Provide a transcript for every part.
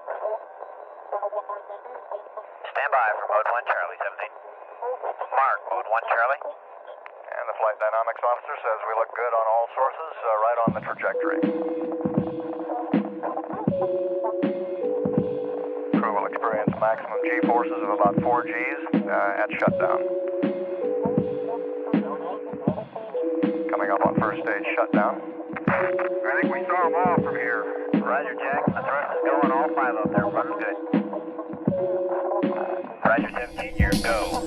Stand by for mode 1 Charlie 17. Mark, mode 1 Charlie. And the flight dynamics officer says we look good on all sources, right on the trajectory. Crew will experience maximum G-forces of about 4 Gs at shutdown. Coming up on first stage shutdown. I think we saw them all from here. Roger, Jack. The thrust is going, all 5 up there. Running good. Roger, 17, here, go.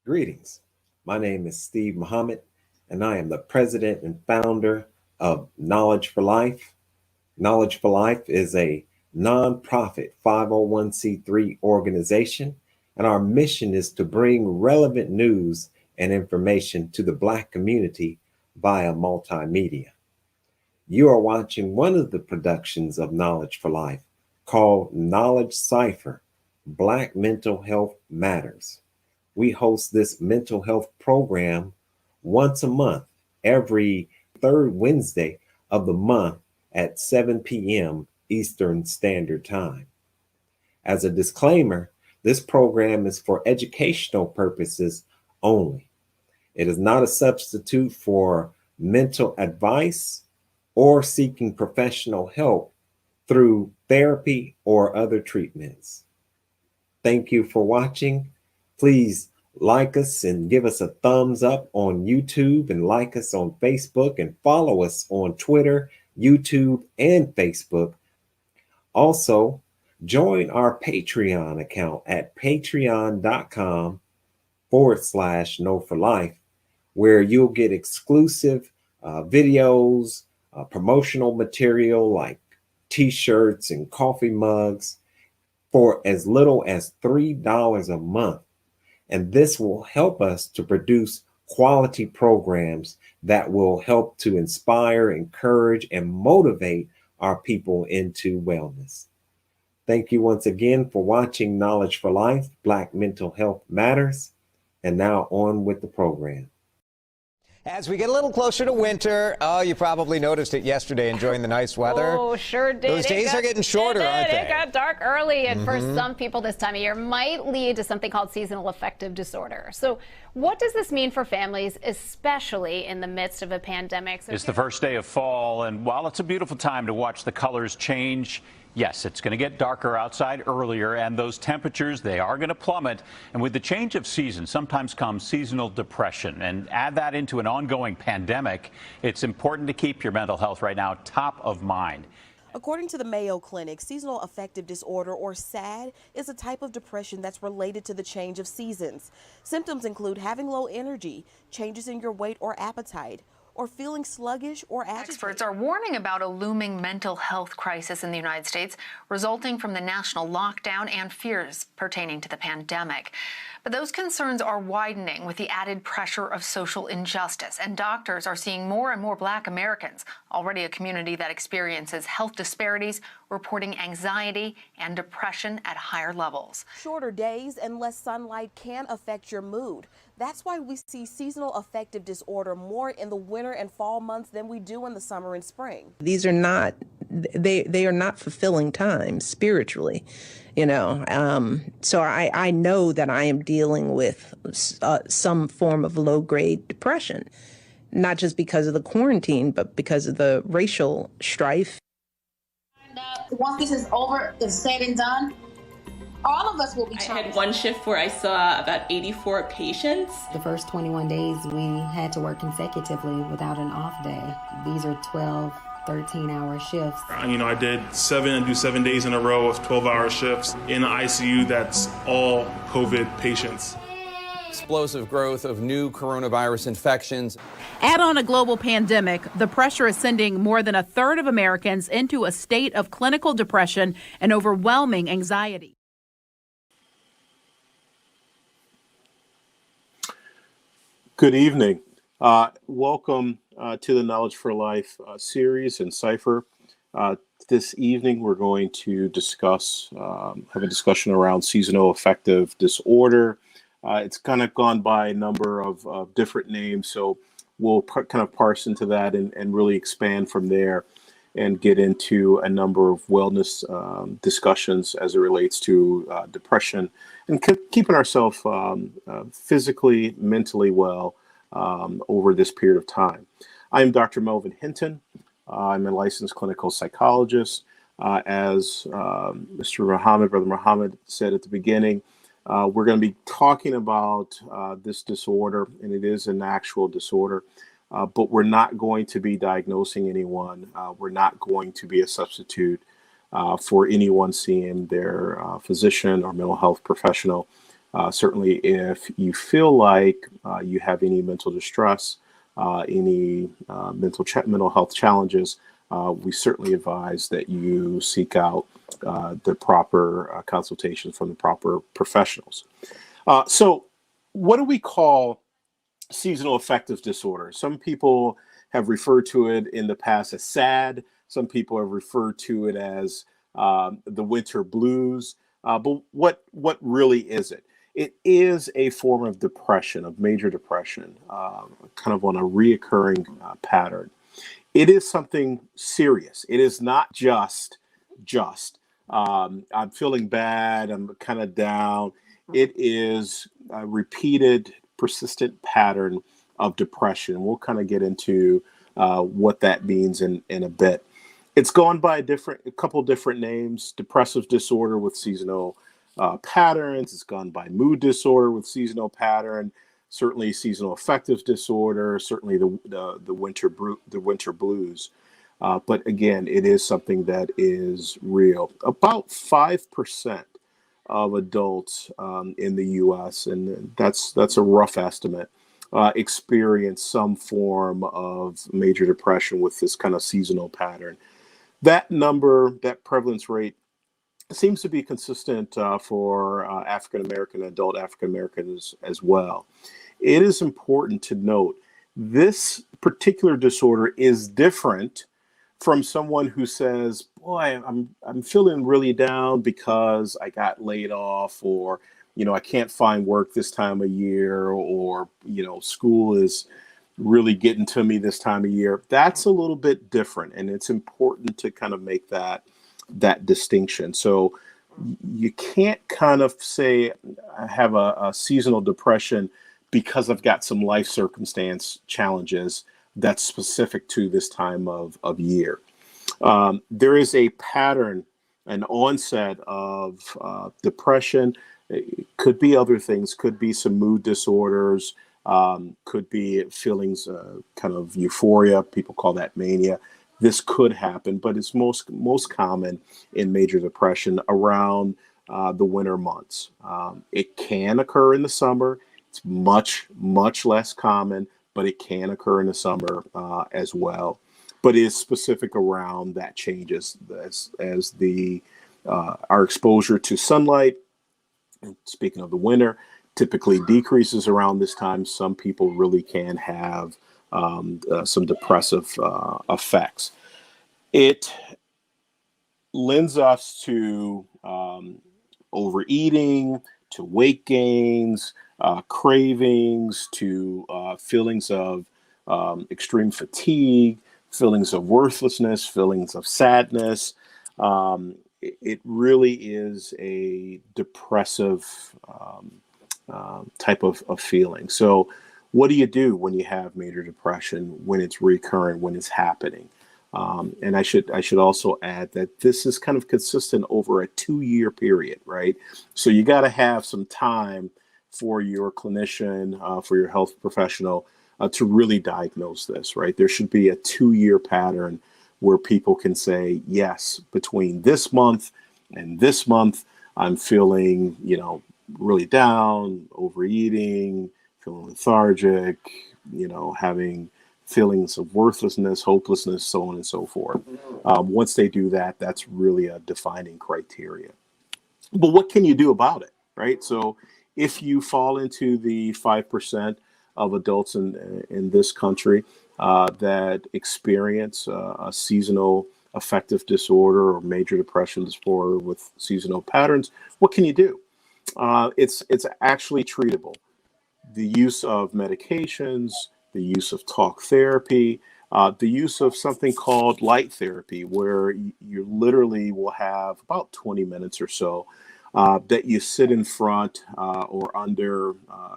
Greetings. My name is Steve Muhammad, and I am the president and founder of Knowledge for Life. Knowledge for Life is a nonprofit 501c3 organization, and our mission is to bring relevant news and information to the Black community via multimedia. You are watching one of the productions of Knowledge for Life called Knowledge Cipher, Black Mental Health Matters. We host this mental health program once a month, every third Wednesday of the month at 7 p.m. Eastern Standard Time. As a disclaimer, this program is for educational purposes only. It is not a substitute for mental advice or seeking professional help through therapy or other treatments. Thank you for watching. Please like us and give us a thumbs up on YouTube, and like us on Facebook, and follow us on Twitter, YouTube, and Facebook. Also, join our Patreon account at patreon.com/KnowForLife, where you'll get exclusive videos, promotional material like t-shirts and coffee mugs for as little as $3 a month. And this will help us to produce quality programs that will help to inspire, encourage, and motivate our people into wellness. Thank you once again for watching Knowledge for Life, Black Mental Health Matters. And now on with the program. As we get a little closer to winter, you probably noticed it yesterday, enjoying the nice weather. Oh, sure did. Those days are getting shorter, aren't they? It got dark early, and for some people this time of year might lead to something called seasonal affective disorder. So what does this mean for families, especially in the midst of a pandemic? It's the first day of fall, and while it's a beautiful time to watch the colors change, yes, it's going to get darker outside earlier, and those temperatures, they are going to plummet. And with the change of season, sometimes comes seasonal depression. And add that into an ongoing pandemic, it's important to keep your mental health right now top of mind. According to the Mayo Clinic, seasonal affective disorder, or SAD, is a type of depression that's related to the change of seasons. Symptoms include having low energy, changes in your weight or appetite, or feeling sluggish or agitated. Experts are warning about a looming mental health crisis in the United States resulting from the national lockdown and fears pertaining to the pandemic. But those concerns are widening with the added pressure of social injustice, and doctors are seeing more and more Black Americans, already a community that experiences health disparities, reporting anxiety and depression at higher levels. Shorter days and less sunlight can affect your mood. That's why we see seasonal affective disorder more in the winter and fall months than we do in the summer and spring. These are not, they are not fulfilling times spiritually, so I know that I am dealing with some form of low-grade depression, not just because of the quarantine, but because of the racial strife. Once this is over, is said and done, all of us will be challenged. I had one shift where I saw about 84 patients. The first 21 days, we had to work consecutively without an off day. These are 12, 13-hour shifts. I do 7 days in a row of 12-hour shifts in the ICU. That's all COVID patients. explosive growth of new coronavirus infections. Add on a global pandemic, the pressure is sending more than a third of Americans into a state of clinical depression and overwhelming anxiety. Good evening. Welcome to the Knowledge for Life series and Cypher. This evening, we're going to discuss, have a discussion around seasonal affective disorder. It's kind of gone by a number of different names, so we'll kind of parse into that and really expand from there and get into a number of wellness discussions as it relates to depression and keeping ourselves physically, mentally well over this period of time. I am Dr. Melvin Hinton. I'm a licensed clinical psychologist. As Brother Muhammad said at the beginning, we're going to be talking about this disorder, and it is an actual disorder, but we're not going to be diagnosing anyone. We're not going to be a substitute for anyone seeing their physician or mental health professional. Certainly, if you feel like you have any mental distress, any mental health challenges, we certainly advise that you seek out the proper consultation from the proper professionals. So what do we call seasonal affective disorder? Some people have referred to it in the past as S.A.D. Some people have referred to it as the winter blues. But what really is it? It is a form of depression, of major depression, kind of on a reoccurring pattern. It is something serious. It is not just I'm feeling bad, I'm kind of down. It is a repeated, persistent pattern of depression. We'll kind of get into what that means in a bit. It's gone by a couple different names: depressive disorder with seasonal patterns. It's gone by mood disorder with seasonal pattern. Certainly seasonal affective disorder. Certainly the winter blues. But again, it is something that is real. About 5% of adults in the U.S., and that's a rough estimate, experience some form of major depression with this kind of seasonal pattern. That number, that prevalence rate, seems to be consistent for African American, adult African Americans as well. It is important to note this particular disorder is different from someone who says, boy, I'm feeling really down because I got laid off, or, I can't find work this time of year, or, school is really getting to me this time of year. That's a little bit different. And it's important to kind of make that distinction. So you can't kind of say I have a seasonal depression because I've got some life circumstance challenges that's specific to this time of year. There is a pattern, an onset of depression. It could be other things, could be some mood disorders, could be feelings, kind of euphoria. People call that mania. This could happen, but it's most common in major depression around the winter months. It can occur in the summer. It's much less common, but it can occur in the summer as well. But it is specific around that changes as the our exposure to sunlight, speaking of the winter, typically decreases around this time. Some people really can have some depressive effects. It lends us to overeating, to weight gains, cravings, to feelings of extreme fatigue, feelings of worthlessness, feelings of sadness. It really is a depressive type of feeling. So what do you do when you have major depression, when it's recurrent, when it's happening? And I should also add that this is kind of consistent over a 2-year period, right? So you got to have some time for your clinician, for your health professional to really diagnose this, right? There should be a 2-year pattern where people can say, yes, between this month and this month, I'm feeling, really down, overeating, feeling lethargic, having feelings of worthlessness, hopelessness, so on and so forth. Once they do that, that's really a defining criteria. But what can you do about it, right? So if you fall into the 5% of adults in this country that experience a seasonal affective disorder or major depression disorder with seasonal patterns, what can you do? It's actually treatable. The use of medications, the use of talk therapy, the use of something called light therapy, where you literally will have about 20 minutes or so that you sit in front or under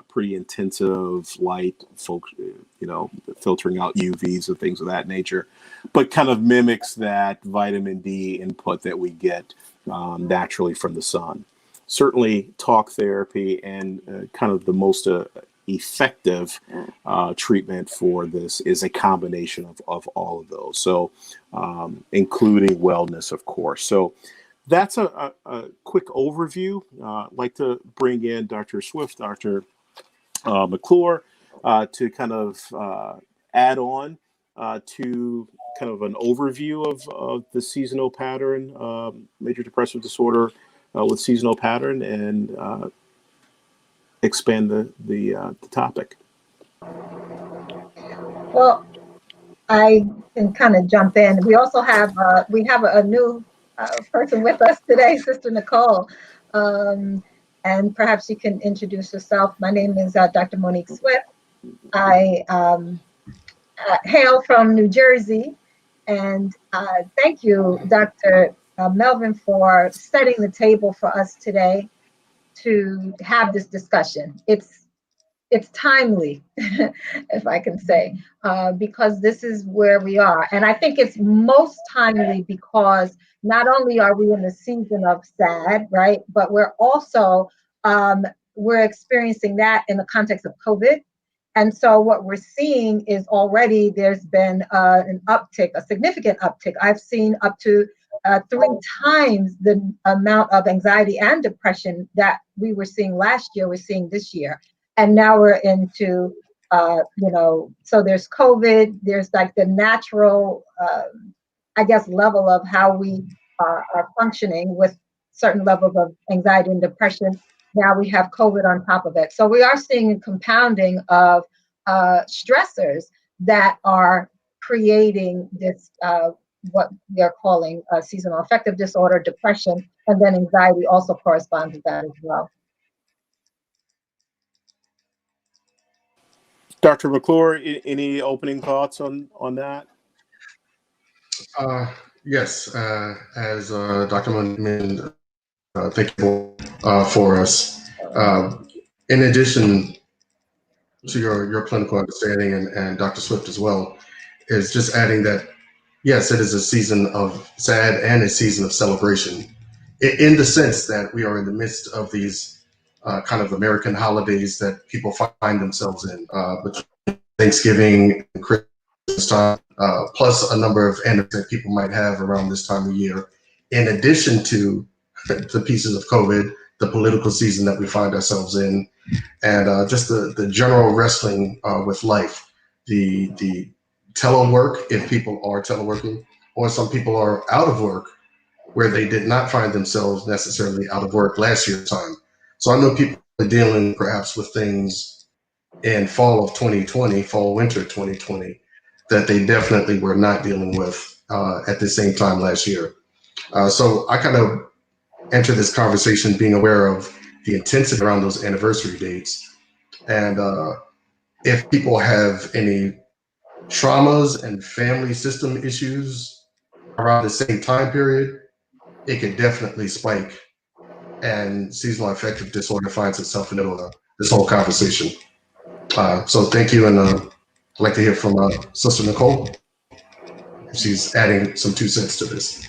pretty intensive light, filtering out UVs and things of that nature, but kind of mimics that vitamin D input that we get naturally from the sun. Certainly talk therapy and kind of the most effective treatment for this is a combination of all of those. So including wellness, of course. So that's a quick overview. I'd like to bring in Dr. Swift, Dr. McClure, to kind of add on to kind of an overview of the seasonal pattern, major depressive disorder with seasonal pattern, and expand the topic. Well, I can kind of jump in. We also have a new person with us today, Sister Nicole, and perhaps you can introduce yourself. My name is Dr. Monique Swift. I hail from New Jersey, and thank you, Dr. Melvin, for setting the table for us today to have this discussion. It's timely, if I can say, because this is where we are. And I think it's most timely because not only are we in the season of SAD, right, but we're also, we're experiencing that in the context of COVID. And so what we're seeing is already there's been an uptick, a significant uptick. I've seen up to 3 times the amount of anxiety and depression that we were seeing last year, we're seeing this year. And now we're into, so there's COVID, there's like the natural, level of how we are functioning with certain levels of anxiety and depression. Now we have COVID on top of it. So we are seeing a compounding of stressors that are creating this, what we are calling seasonal affective disorder, depression, and then anxiety also corresponds with that as well. Dr. McClure, any opening thoughts on that? Yes, as Dr. Monique mentioned, thank you for us. In addition to your clinical understanding and Dr. Swift as well, is just adding that, yes, it is a season of SAD and a season of celebration in the sense that we are in the midst of these kind of American holidays that people find themselves in, between Thanksgiving and Christmas time, plus a number of anniversaries that people might have around this time of year, in addition to the pieces of COVID, the political season that we find ourselves in, and just the general wrestling with life, the telework, if people are teleworking, or some people are out of work where they did not find themselves necessarily out of work last year's time. So I know people are dealing perhaps with things in fall of 2020, fall, winter 2020, that they definitely were not dealing with at the same time last year. So I kind of enter this conversation being aware of the intensity around those anniversary dates. And if people have any traumas and family system issues around the same time period, it could definitely spike, and seasonal affective disorder finds itself in this whole conversation. So thank you, and I'd like to hear from Sister Nicole. She's adding some 2 cents to this.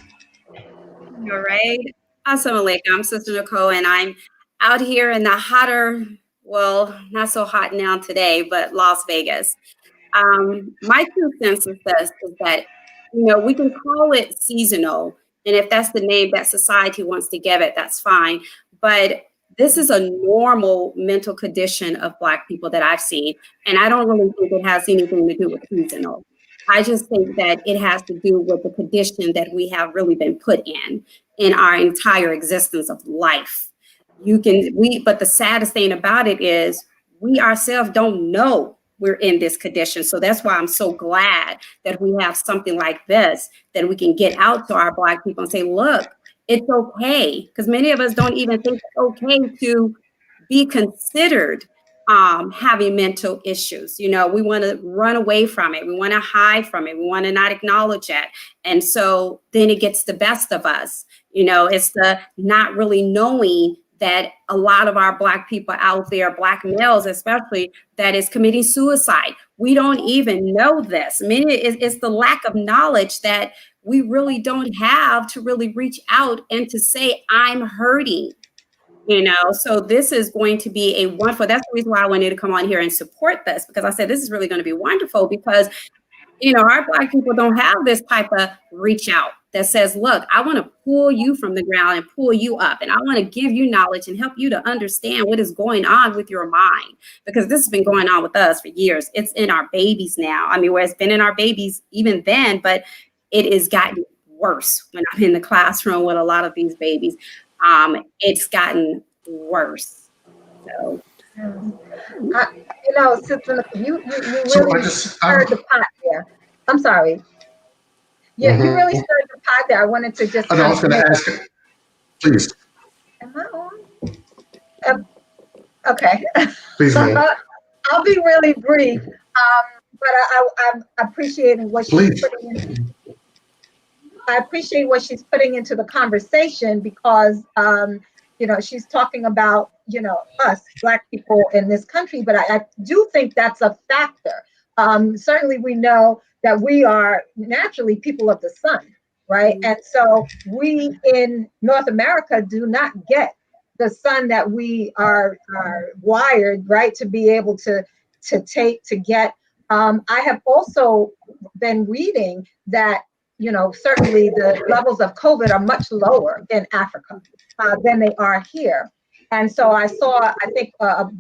All right. Assalamu alaikum. I'm Sister Nicole, and I'm out here in the hotter, well, not so hot now today, but Las Vegas. My 2 cents is this, is that, we can call it seasonal, and if that's the name that society wants to give it, that's fine. But this is a normal mental condition of Black people that I've seen. And I don't really think it has anything to do with seasonal. I just think that it has to do with the condition that we have really been put in our entire existence of life. But the saddest thing about it is we ourselves don't know we're in this condition. So that's why I'm so glad that we have something like this, that we can get out to our Black people and say, look, it's okay. Because many of us don't even think it's okay to be considered having mental issues. You know, we want to run away from it. We want to hide from it. We want to not acknowledge it. And so then it gets the best of us. You know, it's the not really knowing that a lot of our Black people out there, Black males especially, that is committing suicide. We don't even know this. I mean, it's the lack of knowledge that we really don't have to really reach out and to say, I'm hurting. You know, so this is going to be a wonderful, that's the reason why I wanted to come on here and support this, because I said, this is really going to be wonderful because, you know, our Black people don't have this type of reach out that says, look, I want to pull you from the ground and pull you up. And I want to give you knowledge and help you to understand what is going on with your mind, because this has been going on with us for years. It's in our babies now. I mean, where it's been in our babies even then, but it has gotten worse when I'm in the classroom with a lot of these babies. It's gotten worse. So, you know, Sister, you really stirred the pot there. I'm sorry. Yeah, you really stirred the pot there. I wanted to just. I was going to ask it. Please. Am I on? Okay. Please, ma'am. I'll be really brief, but I'm appreciating what she's putting in. I appreciate what she's putting into the conversation because, you know, she's talking about, you know, us Black people in this country, but I do think that's a factor. Certainly we know that we are naturally people of the sun, right? And so we in North America do not get the sun that we are wired, right, to be able to get. I have also been reading that, you know, certainly the levels of COVID are much lower in Africa than they are here. And so I saw, I think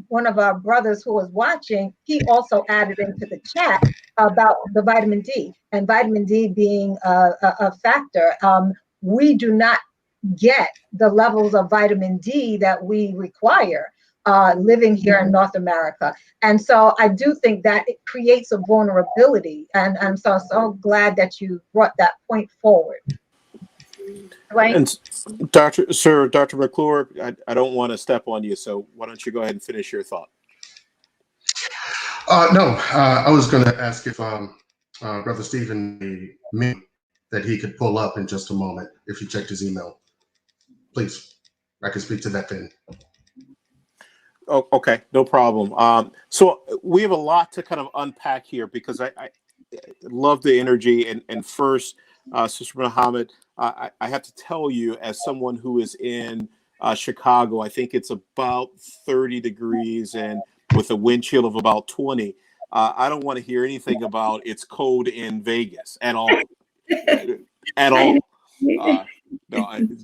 one of our brothers who was watching, he also added into the chat about the vitamin D, and vitamin D being a factor. We do not get the levels of vitamin D that we require living here in North America. And so I do think that it creates a vulnerability. And I'm so glad that you brought that point forward. Dwayne? And Dr. McClure, I don't want to step on you, so why don't you go ahead and finish your thought? No, I was going to ask if Brother Stephen me that he could pull up in just a moment if he checked his email. Please, I can speak to that then. Oh, okay, no problem. So we have a lot to kind of unpack here because I love the energy. And first, Sister Muhammad, I have to tell you, as someone who is in Chicago, I think it's about 30 degrees and with a wind chill of about 20. I don't want to hear anything about it's cold in Vegas at all. At all. No,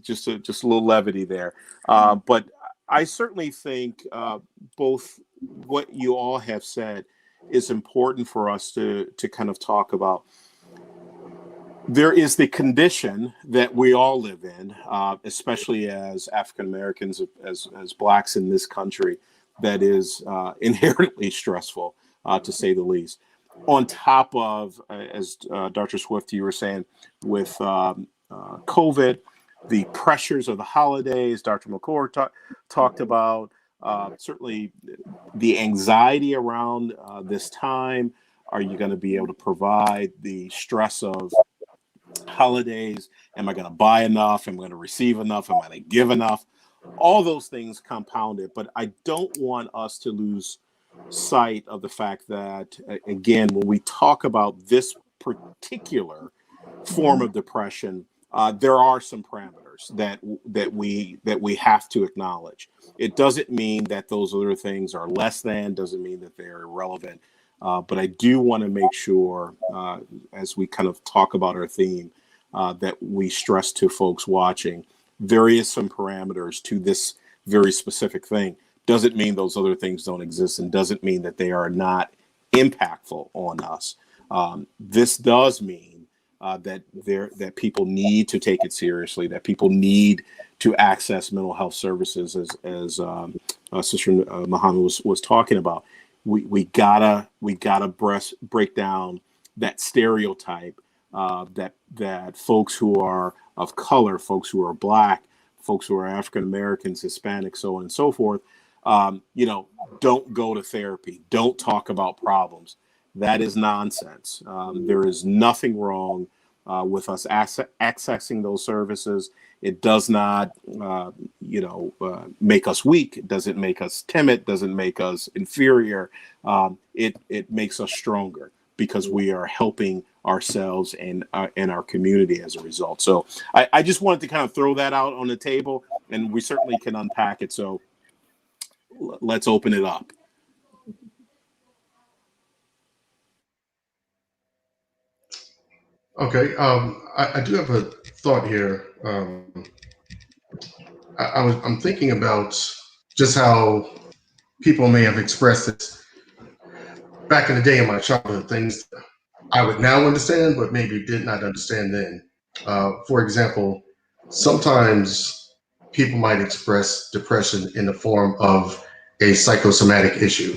just a little levity there. But I certainly think both what you all have said is important for us to kind of talk about. There is the condition that we all live in, especially as African Americans, as Blacks in this country, that is inherently stressful, to say the least. On top of, as Dr. Swift, you were saying, with COVID, the pressures of the holidays, Dr. McClure talked about, certainly the anxiety around this time. Are you going to be able to provide the stress of holidays? Am I going to buy enough? Am I going to receive enough? Am I going to give enough? All those things compounded. But I don't want us to lose sight of the fact that, again, when we talk about this particular form of depression, there are some parameters that we have to acknowledge. It doesn't mean that those other things are less than, doesn't mean that they're irrelevant. But I do want to make sure, as we kind of talk about our theme, that we stress to folks watching, there is some parameters to this very specific thing doesn't mean those other things don't exist, and doesn't mean that they are not impactful on us. This does mean that people need to take it seriously, that people need to access mental health services, as Sister Muhammad was talking about. We gotta break down that stereotype that folks who are of color, folks who are Black, folks who are African Americans, Hispanic, so on and so forth, don't go to therapy, don't talk about problems. That is nonsense. There is nothing wrong with us accessing those services. It does not, make us weak. It doesn't make us timid. Doesn't make us inferior. It makes us stronger, because we are helping ourselves and our community as a result. So I just wanted to kind of throw that out on the table, and we certainly can unpack it. So let's open it up. Okay, I do have a thought here. I'm thinking about just how people may have expressed this back in the day in my childhood, things I would now understand, but maybe did not understand then. For example, sometimes people might express depression in the form of a psychosomatic issue.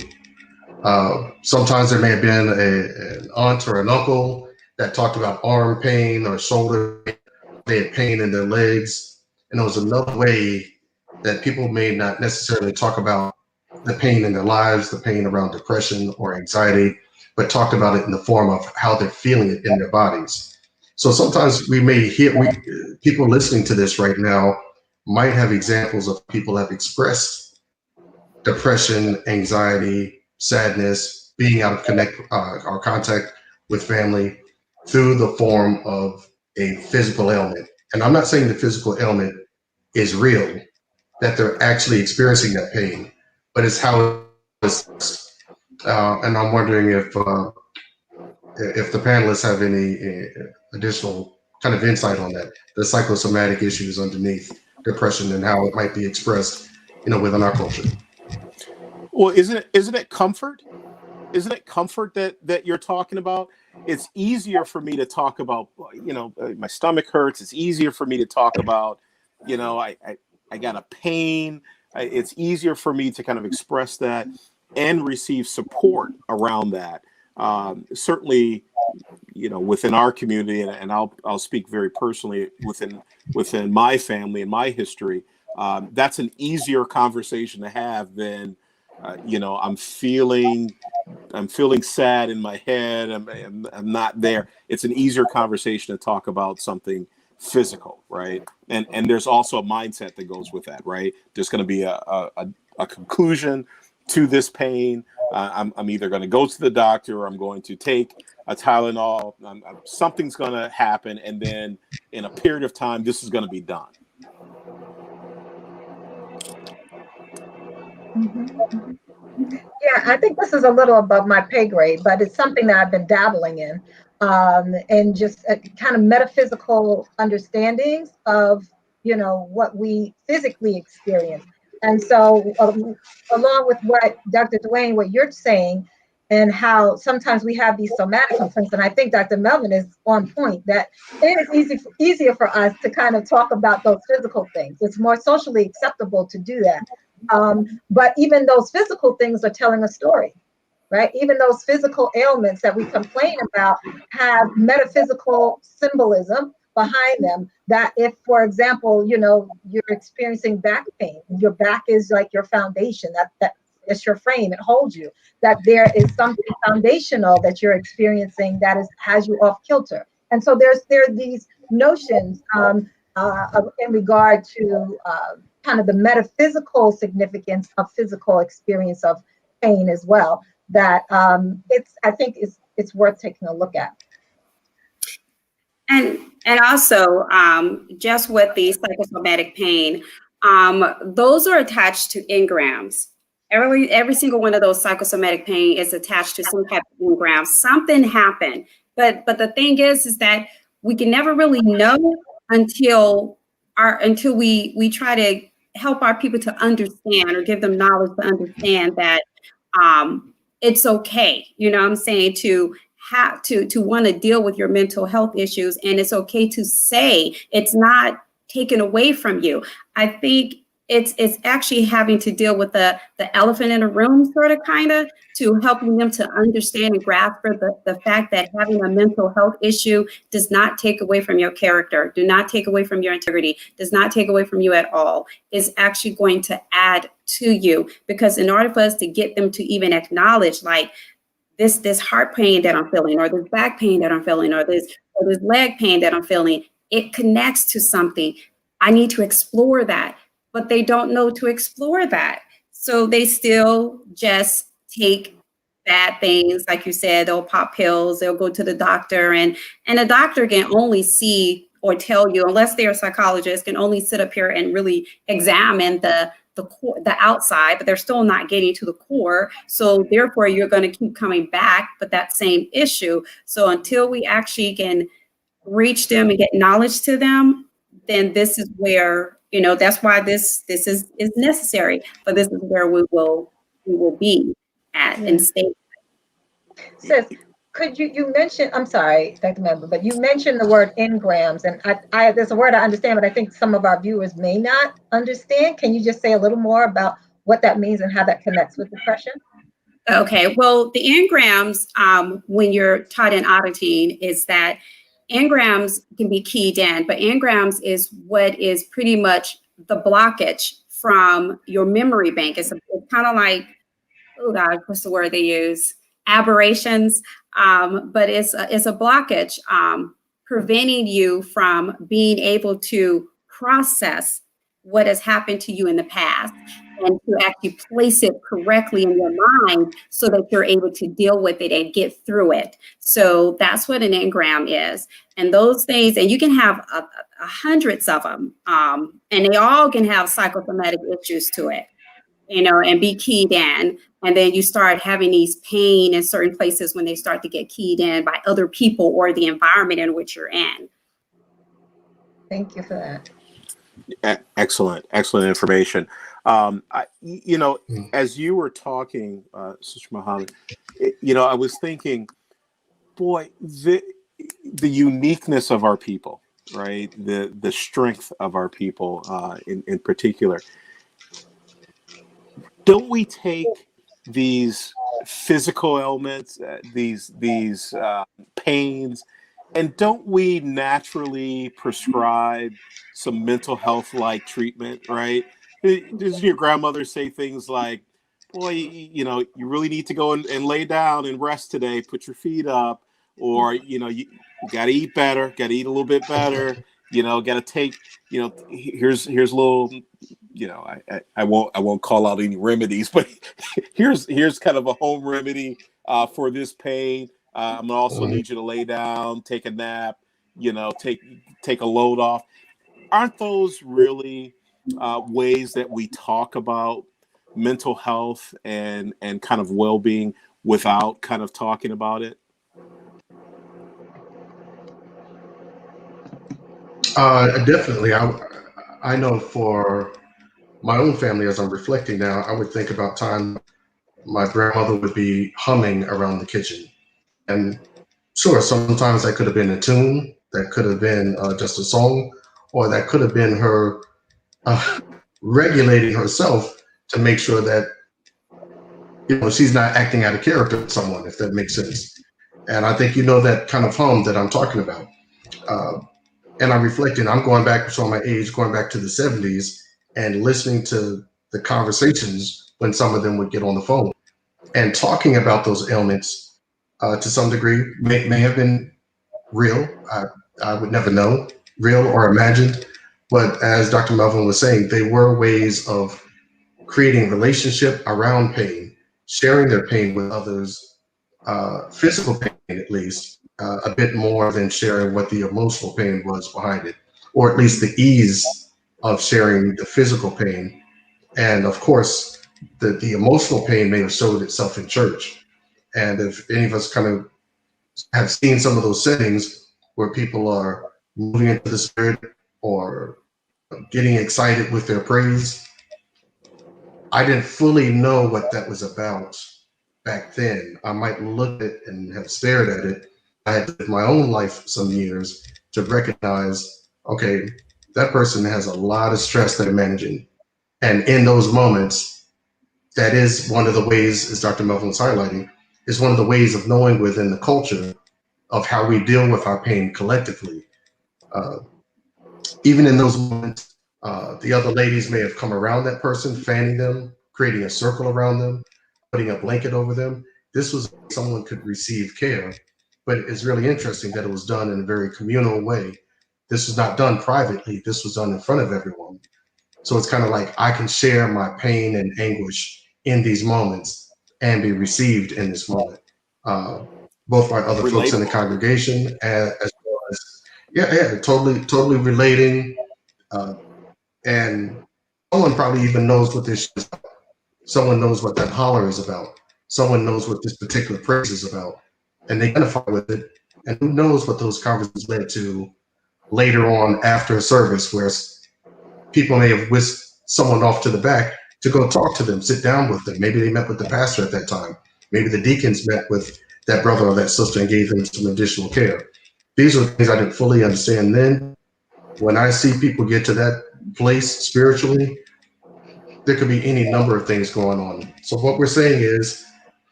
Sometimes there may have been an aunt or an uncle that talked about arm pain or shoulder pain. They had pain in their legs. And there was another way that people may not necessarily talk about the pain in their lives, the pain around depression or anxiety, but talked about it in the form of how they're feeling it in their bodies. So sometimes we may hear, people listening to this right now might have examples of people have expressed depression, anxiety, sadness, being out of contact with family through the form of a physical ailment. And I'm not saying the physical ailment is real, that they're actually experiencing that pain, but it's how it's. And I'm wondering if the panelists have any additional kind of insight on that, the psychosomatic issues underneath depression and how it might be expressed, within our culture. Well, isn't it comfort? Isn't it comfort that you're talking about? It's easier for me to talk about, my stomach hurts. It's easier for me to talk about, I got a pain. It's easier for me to kind of express that and receive support around that. Certainly, within our community, and I'll speak very personally within my family and my history, that's an easier conversation to have than, I'm feeling sad in my head. I'm not there. It's an easier conversation to talk about something physical, right? And there's also a mindset that goes with that, right? There's going to be a conclusion to this pain. I'm either going to go to the doctor or I'm going to take a Tylenol. Something's going to happen, and then in a period of time, this is going to be done. Yeah, I think this is a little above my pay grade, but it's something that I've been dabbling in, and just kind of metaphysical understandings of, what we physically experience. And so along with what Dr. Dwayne, what you're saying, and how sometimes we have these somatic complaints, and I think Dr. Melvin is on point, that it is easier for us to kind of talk about those physical things. It's more socially acceptable to do that. But even those physical things are telling a story, right? Even those physical ailments that we complain about have metaphysical symbolism behind them. That if, for example, you're experiencing back pain, your back is like your foundation, that it's your frame, it holds you, that there is something foundational that you're experiencing that has you off kilter. And so there are these notions in regard to kind of the metaphysical significance of physical experience of pain as well, that I think it's worth taking a look at. And also, just with the psychosomatic pain, those are attached to engrams. Every single one of those psychosomatic pain is attached to some type of engram. Something happened, but the thing is that we can never really know until we try to help our people to understand or give them knowledge to understand that it's okay, you know what I'm saying, to have to want to deal with your mental health issues. And it's okay to say it's not taken away from you. I think it's actually having to deal with the elephant in the room, sort of, kind of, to helping them to understand and grasp the fact that having a mental health issue does not take away from your character, do not take away from your integrity, does not take away from you at all. Is actually going to add to you, because in order for us to get them to even acknowledge, like, this heart pain that I'm feeling, or this back pain that I'm feeling, or this leg pain that I'm feeling, it connects to something. I need to explore that, but they don't know to explore that. So they still just take bad things. Like you said, they'll pop pills, they'll go to the doctor, and the doctor can only see or tell you, unless they're a psychologist, can only sit up here and really examine the core, the outside, but they're still not getting to the core. So therefore, you're going to keep coming back, but that same issue. So until we actually can reach them and get knowledge to them, then this is where, you know, that's why this is necessary. But this is where we will be at and stay. Sis, could you mention, I'm sorry, Dr. Member, but you mentioned the word engrams, and I there's a word I understand, but I think some of our viewers may not understand. Can you just say a little more about what that means and how that connects with depression? Okay, well, the engrams, when you're taught in auditing, is that engrams can be keyed in, but engrams is what is pretty much the blockage from your memory bank. It's kind of like, oh God, what's the word they use? Aberrations, but it's a blockage preventing you from being able to process what has happened to you in the past and to actually place it correctly in your mind so that you're able to deal with it and get through it. So that's what an engram is. And those things, and you can have hundreds of them, and they all can have psychosomatic issues to it, you know, and be keyed in. And then you start having these pain in certain places when they start to get keyed in by other people or the environment in which you're in. Thank you for that. Excellent information. You know, as you were talking, Sister Muhammad, you know, I was thinking, boy, the uniqueness of our people, right? The strength of our people, in particular. Don't we take these physical ailments, these pains, and don't we naturally prescribe some mental health like treatment, right? Does your grandmother say things like, boy, you know, you really need to go and lay down and rest today, put your feet up, or, you know, you got to eat better, got to eat a little bit better, you know, got to take, you know, here's a little, you know, I won't call out any remedies, but here's kind of a home remedy for this pain. I'm gonna also need you to lay down, take a nap, you know, take a load off. Aren't those really ways that we talk about mental health and kind of well-being without kind of talking about it? Definitely. I know for my own family, as I'm reflecting now, I would think about time my grandmother would be humming around the kitchen. And sure, sometimes that could have been a tune, that could have been just a song, or that could have been her regulating herself to make sure that, you know, she's not acting out of character with someone, if that makes sense. And I think you know that kind of hum that I'm talking about. And I'm reflecting, I'm going back, showing my age, going back to the 70s and listening to the conversations when some of them would get on the phone and talking about those ailments to some degree may have been real. I would never know, real or imagined. But as Dr. Melvin was saying, they were ways of creating relationship around pain, sharing their pain with others, physical pain at least, a bit more than sharing what the emotional pain was behind it, or at least the ease of sharing the physical pain. And of course, the emotional pain may have showed itself in church. And if any of us kind of have seen some of those settings where people are moving into the spirit or getting excited with their praise. I didn't fully know what that was about back then. I might look at it and have stared at it. I had lived my own life some years to recognize, okay, that person has a lot of stress they're managing. And in those moments, that is one of the ways, as Dr. Melvin was highlighting, is one of the ways of knowing within the culture of how we deal with our pain collectively. Even in those moments, the other ladies may have come around that person, fanning them, creating a circle around them, putting a blanket over them. This was someone could receive care, but it's really interesting that it was done in a very communal way. This was not done privately. This was done in front of everyone. So it's kind of like I can share my pain and anguish in these moments and be received in this moment, both by other folks in the congregation as well as, totally relating. And someone probably even knows what this is about. Someone knows what that holler is about. Someone knows what this particular praise is about, and they identify with it. And who knows what those conversations led to later on after a service, where people may have whisked someone off to the back to go talk to them, sit down with them. Maybe they met with the pastor at that time. Maybe the deacons met with that brother or that sister and gave them some additional care. These are things I didn't fully understand then. When I see people get to that place spiritually, there could be any number of things going on. So what we're saying is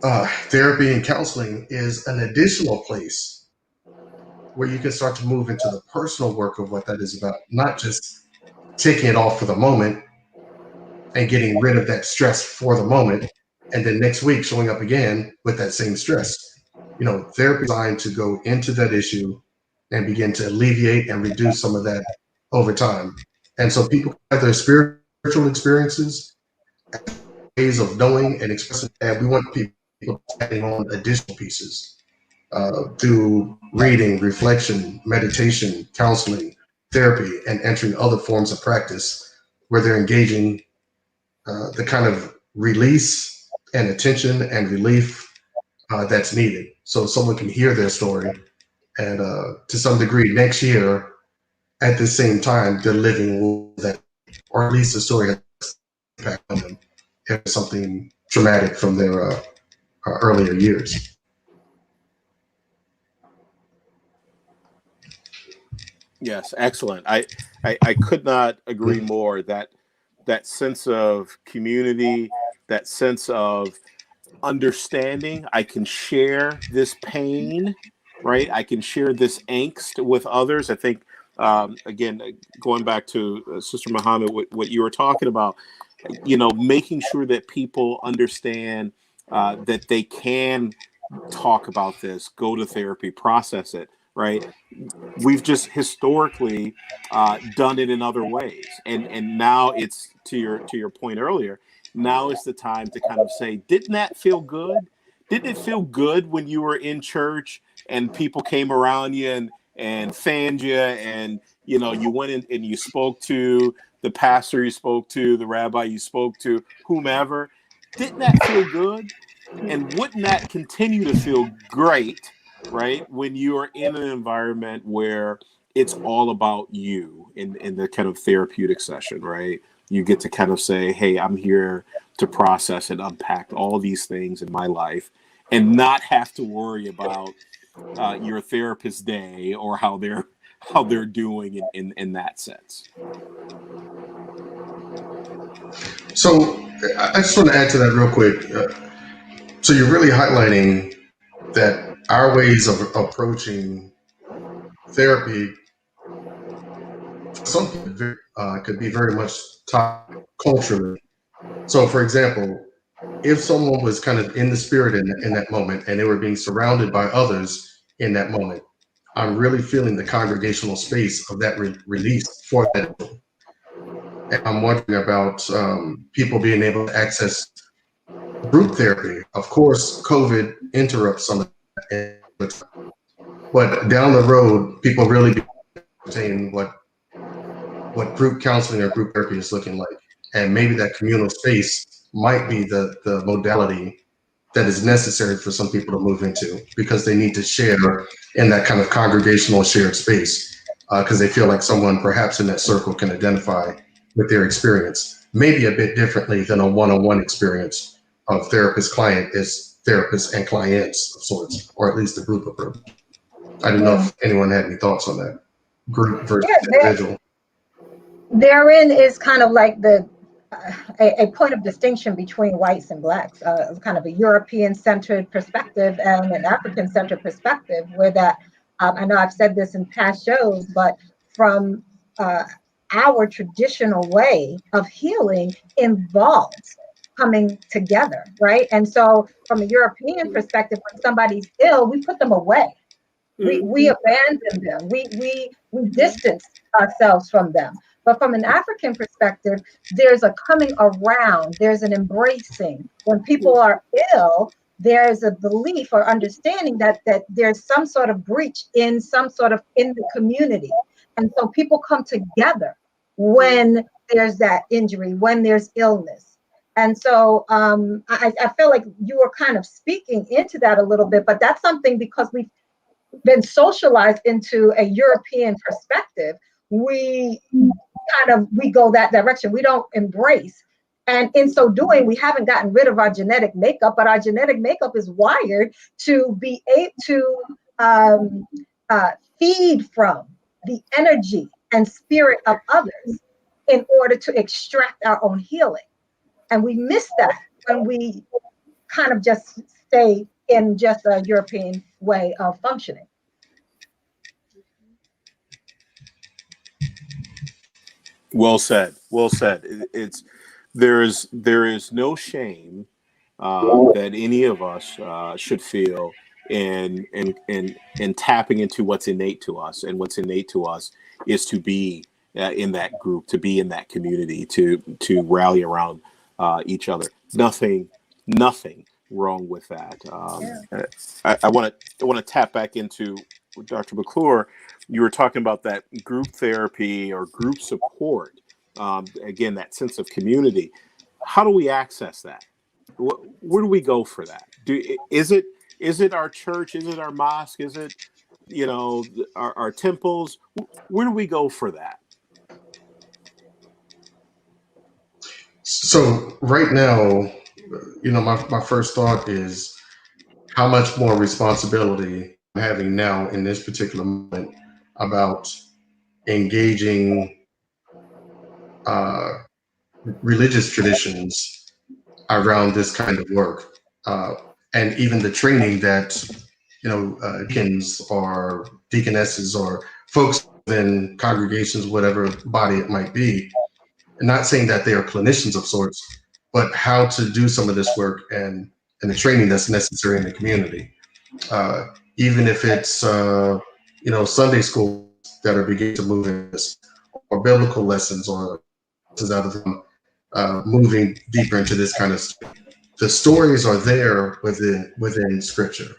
therapy and counseling is an additional place where you can start to move into the personal work of what that is about, not just taking it off for the moment and getting rid of that stress for the moment, and then next week showing up again with that same stress. You know, therapy is designed to go into that issue and begin to alleviate and reduce some of that over time. And so people have their spiritual experiences, ways of knowing and expressing that. We want people adding on additional pieces through reading, reflection, meditation, counseling, therapy, and entering other forms of practice where they're engaging the kind of release and attention and relief that's needed. So someone can hear their story and to some degree next year at the same time they're living that, or at least the story has impact on them if something traumatic from their earlier years. Yes, excellent. I could not agree more that that sense of community, that sense of understanding. I can share this pain, right? I can share this angst with others. I think, again, going back to Sister Muhammad, what you were talking about, you know, making sure that people understand that they can talk about this, go to therapy, process it, right? We've just historically done it in other ways, and now it's to your point earlier. Now is the time to kind of say, didn't that feel good? Didn't it feel good when you were in church and people came around you and fanned you, and you know you went in and you spoke to the pastor, you spoke to the rabbi, you spoke to whomever? Didn't that feel good? And wouldn't that continue to feel great, right, when you are in an environment where it's all about you in the kind of therapeutic session, right? You get to kind of say, hey, I'm here to process and unpack all these things in my life and not have to worry about your therapist's day or how they're doing in that sense. So I just want to add to that real quick. So you're really highlighting that our ways of approaching therapy, some people could be very much taught culturally. So, for example, if someone was kind of in the spirit in that moment and they were being surrounded by others in that moment, I'm really feeling the congregational space of that release for that. And I'm wondering about people being able to access group therapy. Of course, COVID interrupts some of that. But down the road, people really be saying what group counseling or group therapy is looking like. And maybe that communal space might be the modality that is necessary for some people to move into because they need to share in that kind of congregational shared space. because they feel like someone perhaps in that circle can identify with their experience, maybe a bit differently than a one-on-one experience of therapist-client is therapist and clients of sorts, or at least a group approach. I don't know if anyone had any thoughts on that, group versus individual. Therein is kind of like a point of distinction between whites and blacks, kind of a European-centered perspective and an African-centered perspective, where that, I know I've said this in past shows, but from our traditional way of healing involves coming together, right? And so from a European perspective, when somebody's ill, we put them away. We abandon them. We distance ourselves from them. But from an African perspective, there's a coming around, there's an embracing. When people are ill, there's a belief or understanding that there's some sort of breach in the community. And so people come together when there's that injury, when there's illness. And so I feel like you were kind of speaking into that a little bit, but that's something because we've been socialized into a European perspective, we go that direction. We don't embrace. And in so doing, we haven't gotten rid of our genetic makeup, but our genetic makeup is wired to be able to feed from the energy and spirit of others in order to extract our own healing. And we miss that when we kind of just stay in just a European way of functioning. Well said. Well said. There is no shame that any of us should feel in tapping into what's innate to us, and what's innate to us is to be in that group, to be in that community, to rally around each other. Nothing wrong with that. I want to tap back into Dr. McClure. You were talking about that group therapy or group support. Again, that sense of community. How do we access that? Where do we go for that? Is it our church? Is it our mosque? Is it, our temples? Where do we go for that? So right now, my first thought is how much more responsibility I'm having now in this particular moment about engaging religious traditions around this kind of work, and even the training that deacons or deaconesses or folks in congregations, whatever body it might be. And not saying that they are clinicians of sorts, but how to do some of this work and the training that's necessary in the community. Even if it's Sunday school that are beginning to move in this, or biblical lessons, or out of them moving deeper into this kind of stuff. The stories are there within scripture,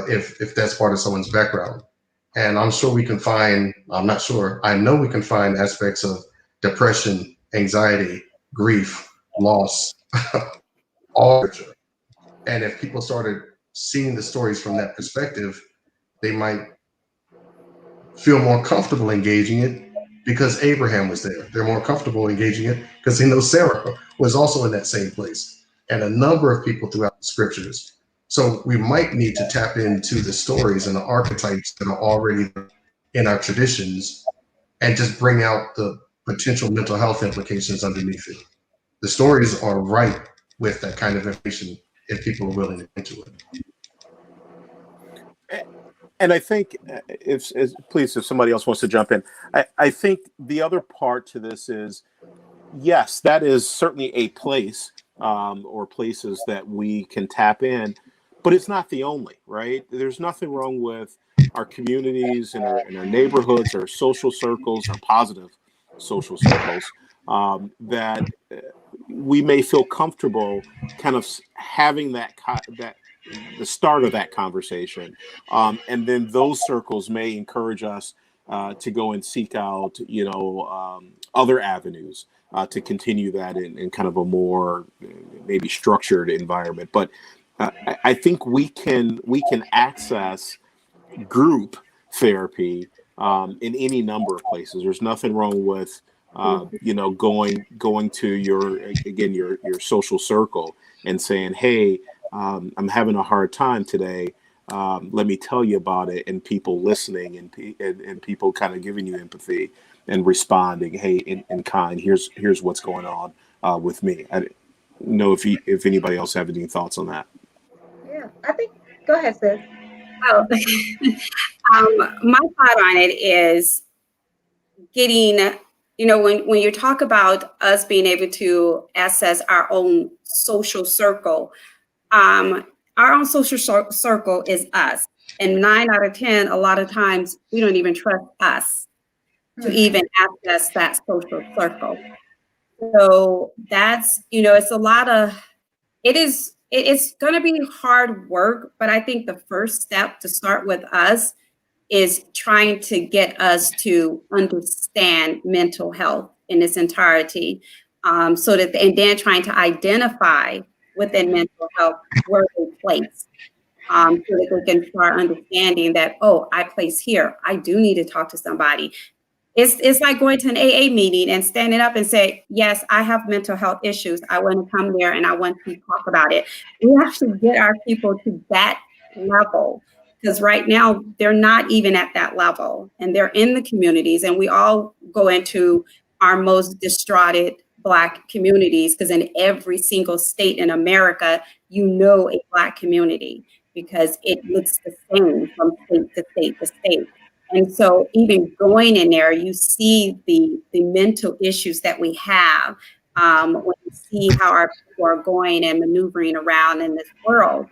if that's part of someone's background. And I'm sure we can find, I'm not sure, I know we can find aspects of depression, anxiety, grief, loss, all scripture. And if people started seeing the stories from that perspective, they might feel more comfortable engaging it because Abraham was there. They're more comfortable engaging it because they know Sarah was also in that same place, and a number of people throughout the scriptures. So we might need to tap into the stories and the archetypes that are already in our traditions and just bring out the potential mental health implications underneath it. The stories are ripe with that kind of information if people are willing to get into it. And I think, if somebody else wants to jump in, I think the other part to this is, yes, that is certainly a place or places that we can tap in, but it's not the only, right? There's nothing wrong with our communities and our neighborhoods, our social circles, our positive social circles, that we may feel comfortable kind of having that the start of that conversation, and then those circles may encourage us to go and seek out other avenues to continue that in kind of a more maybe structured environment. But I think we can access group therapy in any number of places. There's nothing wrong with going to your social circle and saying, hey, I'm having a hard time today. Let me tell you about it, and people listening and people kind of giving you empathy and responding, hey, in kind, here's what's going on with me. I don't know if anybody else have any thoughts on that. Yeah, I think, go ahead, sis. Oh, my thought on it is getting, when you talk about us being able to access our own social circle, our own social circle is us. And 9 out of 10, a lot of times we don't even trust us to even access that social circle. So that's, it's a lot of, it's going to be hard work, but I think the first step to start with us is trying to get us to understand mental health in its entirety, and then trying to identify within mental health where they place, so that they can start understanding that, oh, I place here. I do need to talk to somebody. It's like going to an AA meeting and standing up and say, yes, I have mental health issues. I want to come there and I want to talk about it. We have to get our people to that level, because right now they're not even at that level, and they're in the communities, and we all go into our most distraughted Black communities, because in every single state in America, a Black community, because it looks the same from state to state to state. And so even going in there, you see the mental issues that we have, when you see how our people are going and maneuvering around in this world.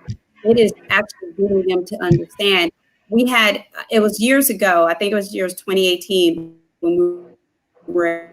It is actually getting them to understand. It was years ago, I think it was years 2018, when we were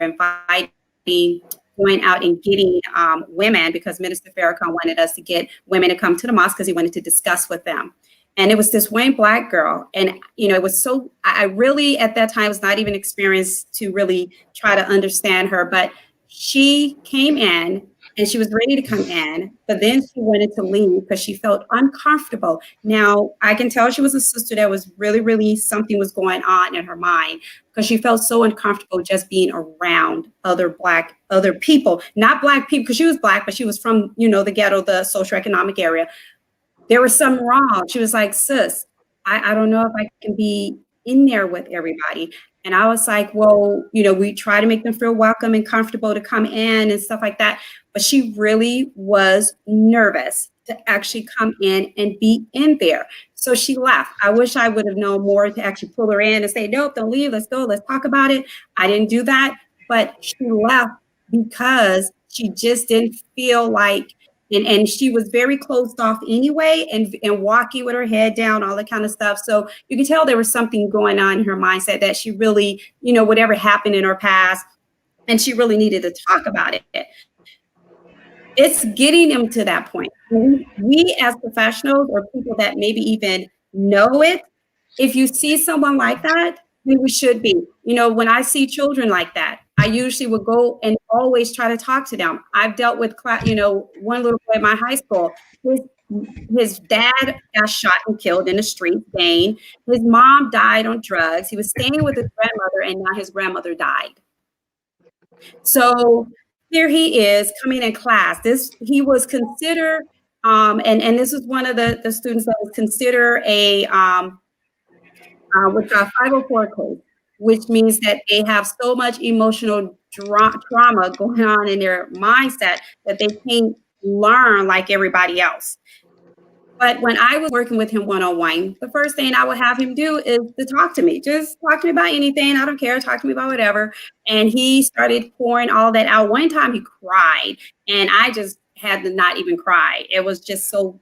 going out and getting women, because Minister Farrakhan wanted us to get women to come to the mosque because he wanted to discuss with them. And it was this one Black girl. And, it was I really, at that time, was not even experienced to really try to understand her. But she came in and she was ready to come in, but then she wanted to leave because she felt uncomfortable. Now, I can tell she was a sister that was really, really, something was going on in her mind, because she felt so uncomfortable just being around other people, not Black people, because she was Black, but she was from, the ghetto, the socioeconomic area. There was something wrong. She was like, sis, I don't know if I can be in there with everybody. And I was like, well, we try to make them feel welcome and comfortable to come in and stuff like that. But she really was nervous to actually come in and be in there. So she left. I wish I would have known more to actually pull her in and say, nope, don't leave. Let's go. Let's talk about it. I didn't do that. But she left because she just didn't feel like, and she was very closed off anyway, and walking with her head down, all that kind of stuff. So you could tell there was something going on in her mindset, that she really, whatever happened in her past, and she really needed to talk about it. It's getting them to that point. We as professionals, or people that maybe even know it, if you see someone like that, then we should be. When I see children like that, I usually would go and always try to talk to them. I've dealt with, one little boy in my high school. His dad got shot and killed in the street, Dane. His mom died on drugs. He was staying with his grandmother, and now his grandmother died. So here he is coming in class. He was considered, and this was one of the students that was considered a with a 504 code, which means that they have so much emotional trauma going on in their mindset that they can't learn like everybody else. But when I was working with him one-on-one, the first thing I would have him do is to talk to me. Just talk to me about anything. I don't care. Talk to me about whatever. And he started pouring all that out. One time he cried, and I just had to not even cry. It was just so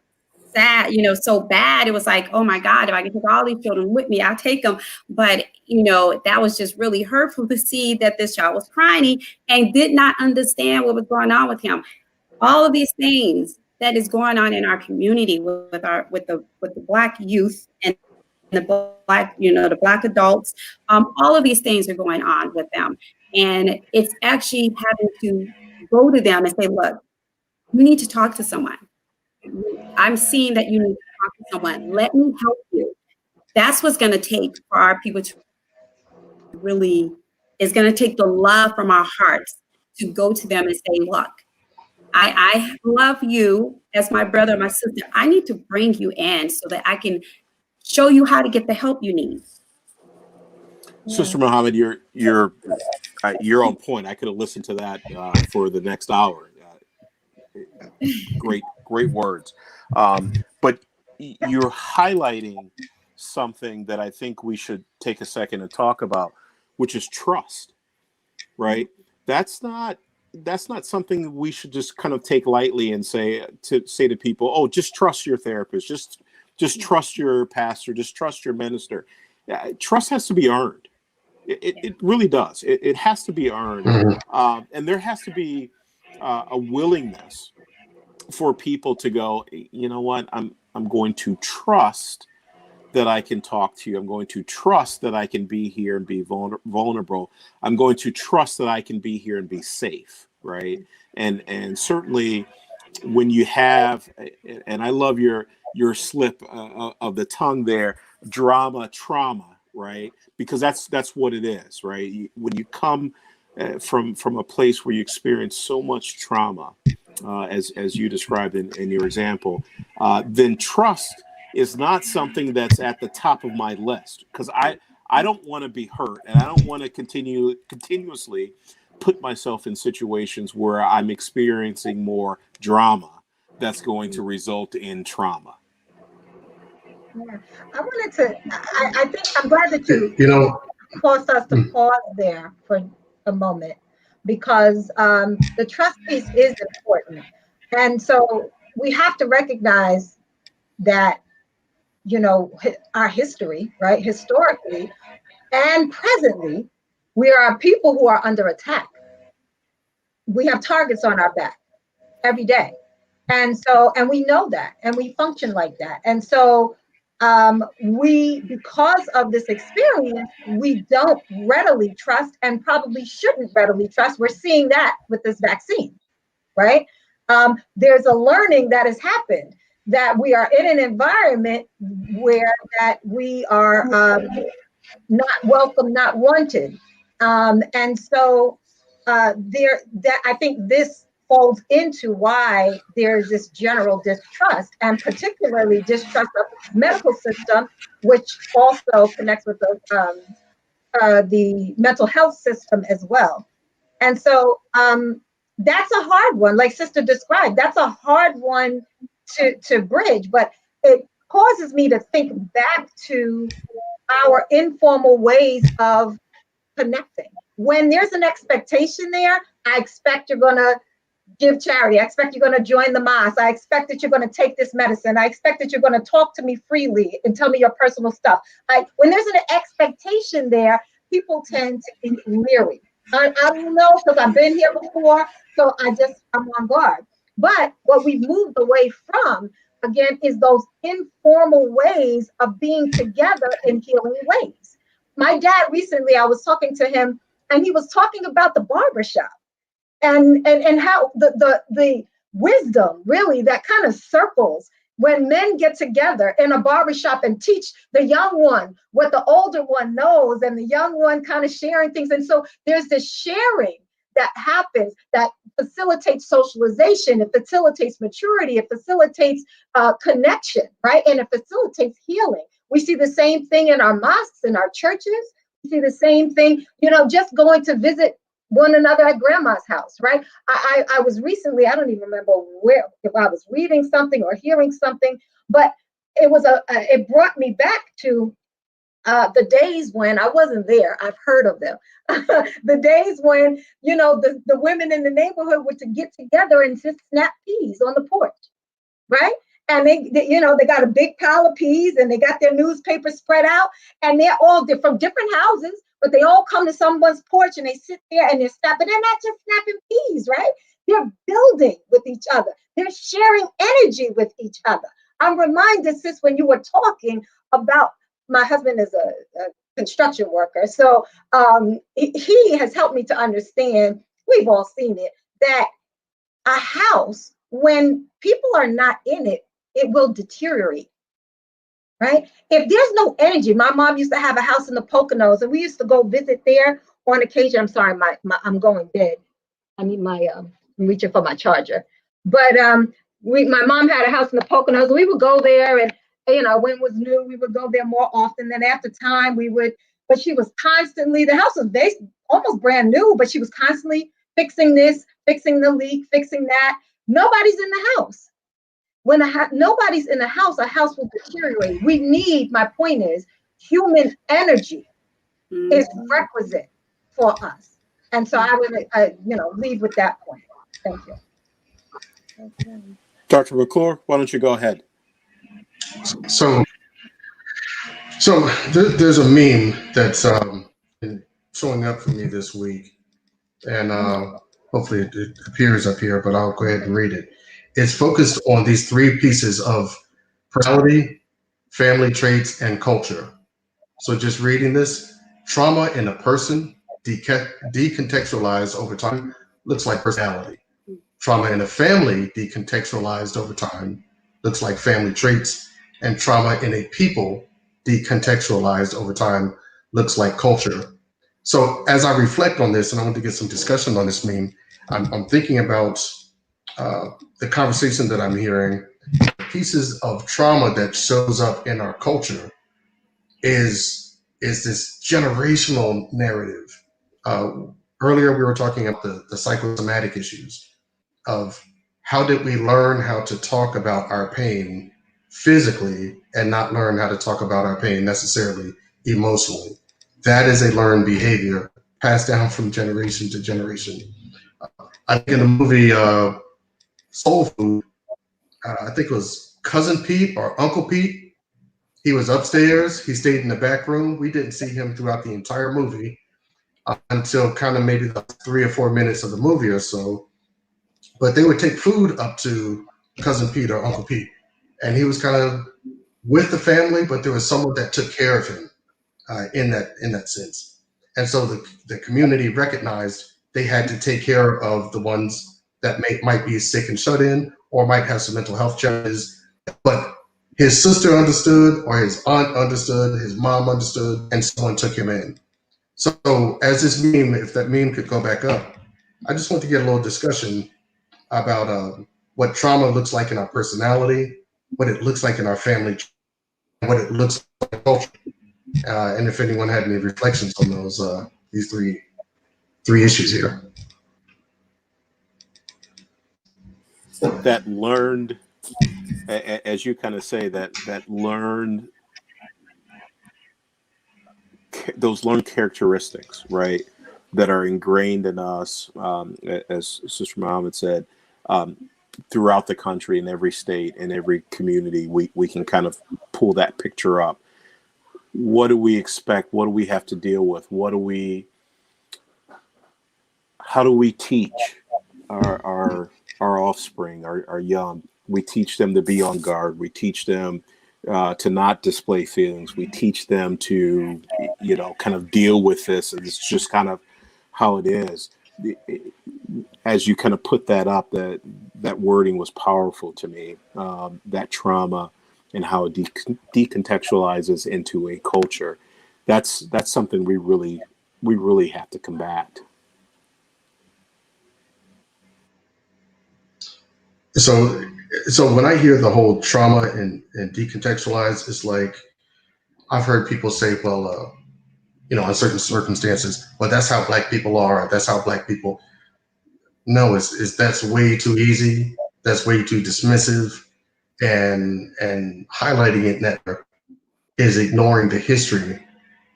sad, so bad. It was like, oh my God, if I could take all these children with me, I'll take them. But, that was just really hurtful to see that this child was crying and did not understand what was going on with him. All of these things that is going on in our community with the Black youth and the Black, the Black adults, all of these things are going on with them. And it's actually having to go to them and say, look, you need to talk to someone. I'm seeing that you need to talk to someone. Let me help you. That's what's going to take for our people to really is going to take the love from our hearts to go to them and say, look, I love you as my brother, my sister. I need to bring you in so that I can show you how to get the help you need. Sister Muhammad, you're on point. I could have listened to that for the next hour. Great words. But you're highlighting something that I think we should take a second and talk about, which is trust, right? That's not something we should just kind of take lightly and say to people, oh, just trust your therapist, just trust your pastor, just trust your minister. Trust has to be earned. It really does. It has to be earned, and there has to be a willingness for people to go, you know what, I'm going to trust that I can talk to you. I'm going to trust that I can be here and be vulnerable. I'm going to trust that I can be here and be safe, right? And certainly when you have, and I love your slip of the tongue there, trauma, right? Because that's what it is, right? When you come from a place where you experience so much trauma, as you described in your example, then trust is not something that's at the top of my list, because I don't want to be hurt, and I don't want to continuously put myself in situations where I'm experiencing more drama that's going to result in trauma. Yeah. I wanted to, I think I'm glad that you caused us to pause there for a moment, because the trust piece is important. And so we have to recognize that, our history, right? Historically and presently, we are people who are under attack. We have targets on our back every day. And we know that, and we function like that. And so because of this experience, we don't readily trust, and probably shouldn't readily trust. We're seeing that with this vaccine, right? There's a learning that has happened, that we are in an environment where that we are not welcome, not wanted. And so I think this falls into why there's this general distrust, and particularly distrust of the medical system, which also connects with the mental health system as well. And so that's a hard one, like Sister described. That's a hard one to bridge, but it causes me to think back to our informal ways of connecting. When there's an expectation there, I expect you're going to give charity. I expect you're going to join the mosque. I expect that you're going to take this medicine. I expect that you're going to talk to me freely and tell me your personal stuff. When there's an expectation there, people tend to be leery. I don't know, because I've been here before, so I'm on guard. But what we've moved away from, again, is those informal ways of being together in healing ways. My dad recently, I was talking to him, and he was talking about the barbershop and how the wisdom really that kind of circles when men get together in a barbershop and teach the young one what the older one knows, and the young one kind of sharing things. And so there's this sharing that happens that facilitates socialization, it facilitates maturity, it facilitates connection, right? And it facilitates healing. We see the same thing in our mosques, in our churches. We see the same thing, just going to visit one another at grandma's house, right? I was recently, I don't even remember if I was reading something or hearing something, but it brought me back to the days when I wasn't there. I've heard of them. The days when, the women in the neighborhood would get together and just snap peas on the porch, right? And they got a big pile of peas, and they got their newspaper spread out, and they're all from different houses, but they all come to someone's porch and they sit there and they're snapping. They're not just snapping peas, right? They're building with each other. They're sharing energy with each other. I'm reminded, sis, when you were talking about, my husband is a construction worker, so he has helped me to understand, we've all seen it, that a house, when people are not in it, it will deteriorate. right? If there's no energy, my mom used to have a house in the Poconos, and we used to go visit there on occasion. I'm sorry, I'm going dead. I need I'm reaching for my charger. But my mom had a house in the Poconos, and we would go there, and when it was new, we would go there more often. Then after time, but she was constantly, the house was almost brand new, but she was constantly fixing this, fixing the leak, fixing that. Nobody's in the house. When nobody's in the house, a house will deteriorate. My point is, human energy is requisite for us. And so I would, leave with that point. Thank you. Okay. Dr. McClure, why don't you go ahead? So there's a meme that's been showing up for me this week, and hopefully it appears up here, but I'll go ahead and read it. It's focused on these three pieces of personality, family traits, and culture. So just reading this, trauma in a person decontextualized over time looks like personality. Trauma in a family decontextualized over time looks like family traits, and trauma in a people decontextualized over time looks like culture. So as I reflect on this, and I want to get some discussion on this meme, I'm thinking about the conversation that I'm hearing. Pieces of trauma that shows up in our culture is this generational narrative. Earlier, we were talking about the psychosomatic issues of how did we learn how to talk about our pain physically and not learn how to talk about our pain necessarily emotionally. That is a learned behavior passed down from generation to generation. I think in the movie Soul Food, I think it was Cousin Pete or Uncle Pete. He was upstairs. He stayed in the back room. We didn't see him throughout the entire movie until kind of maybe the 3 or 4 minutes of the movie or so. But they would take food up to Cousin Pete or Uncle Pete, and he was kind of with the family, but there was someone that took care of him in that sense. And so the community recognized they had to take care of the ones that might be sick and shut in or might have some mental health challenges. But his sister understood, or his aunt understood, his mom understood, and someone took him in. So as this meme, if that meme could go back up, I just want to get a little discussion about what trauma looks like in our personality, what it looks like in our family, what it looks like in culture, and if anyone had any reflections on those these three issues here. That learned, as you kind of say, that learned, those learned characteristics, right, that are ingrained in us, as Sister Muhammad said, throughout the country, in every state, in every community, we can kind of pull that picture up. What do we expect? What do we have to deal with? How do we teach our offspring, our young? We teach them to be on guard. We teach them to not display feelings. We teach them to, kind of deal with this. And it's just kind of how it is. As you kind of put that up, that wording was powerful to me. That trauma and how it decontextualizes into a culture. That's something we really have to combat. So when I hear the whole trauma and decontextualize, it's like I've heard people say, well, in certain circumstances, well, that's how Black people are. That's how Black people. No, that's way too easy. That's way too dismissive, and highlighting it never is ignoring the history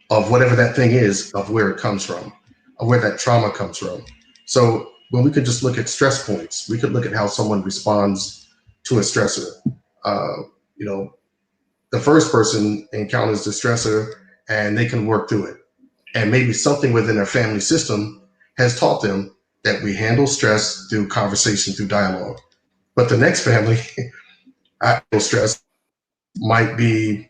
of whatever that thing is, of where it comes from, of where that trauma comes from. So when we could just look at stress points, we could look at how someone responds to a stressor. The first person encounters the stressor and they can work through it. And maybe something within their family system has taught them that we handle stress through conversation, through dialogue. But the next family, stress might be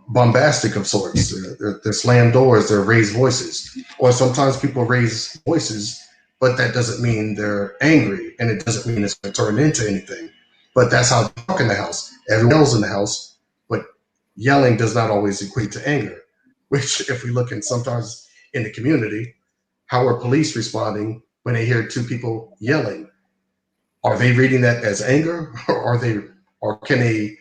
bombastic of sorts. They're slammed doors, they're raised voices. Or sometimes people raise voices, but that doesn't mean they're angry, and it doesn't mean it's going to turn into anything. But that's how they talk in the house. Everyone else in the house, but yelling does not always equate to anger, which if we look in sometimes in the community, how are police responding when they hear two people yelling? Are they reading that as anger, or can they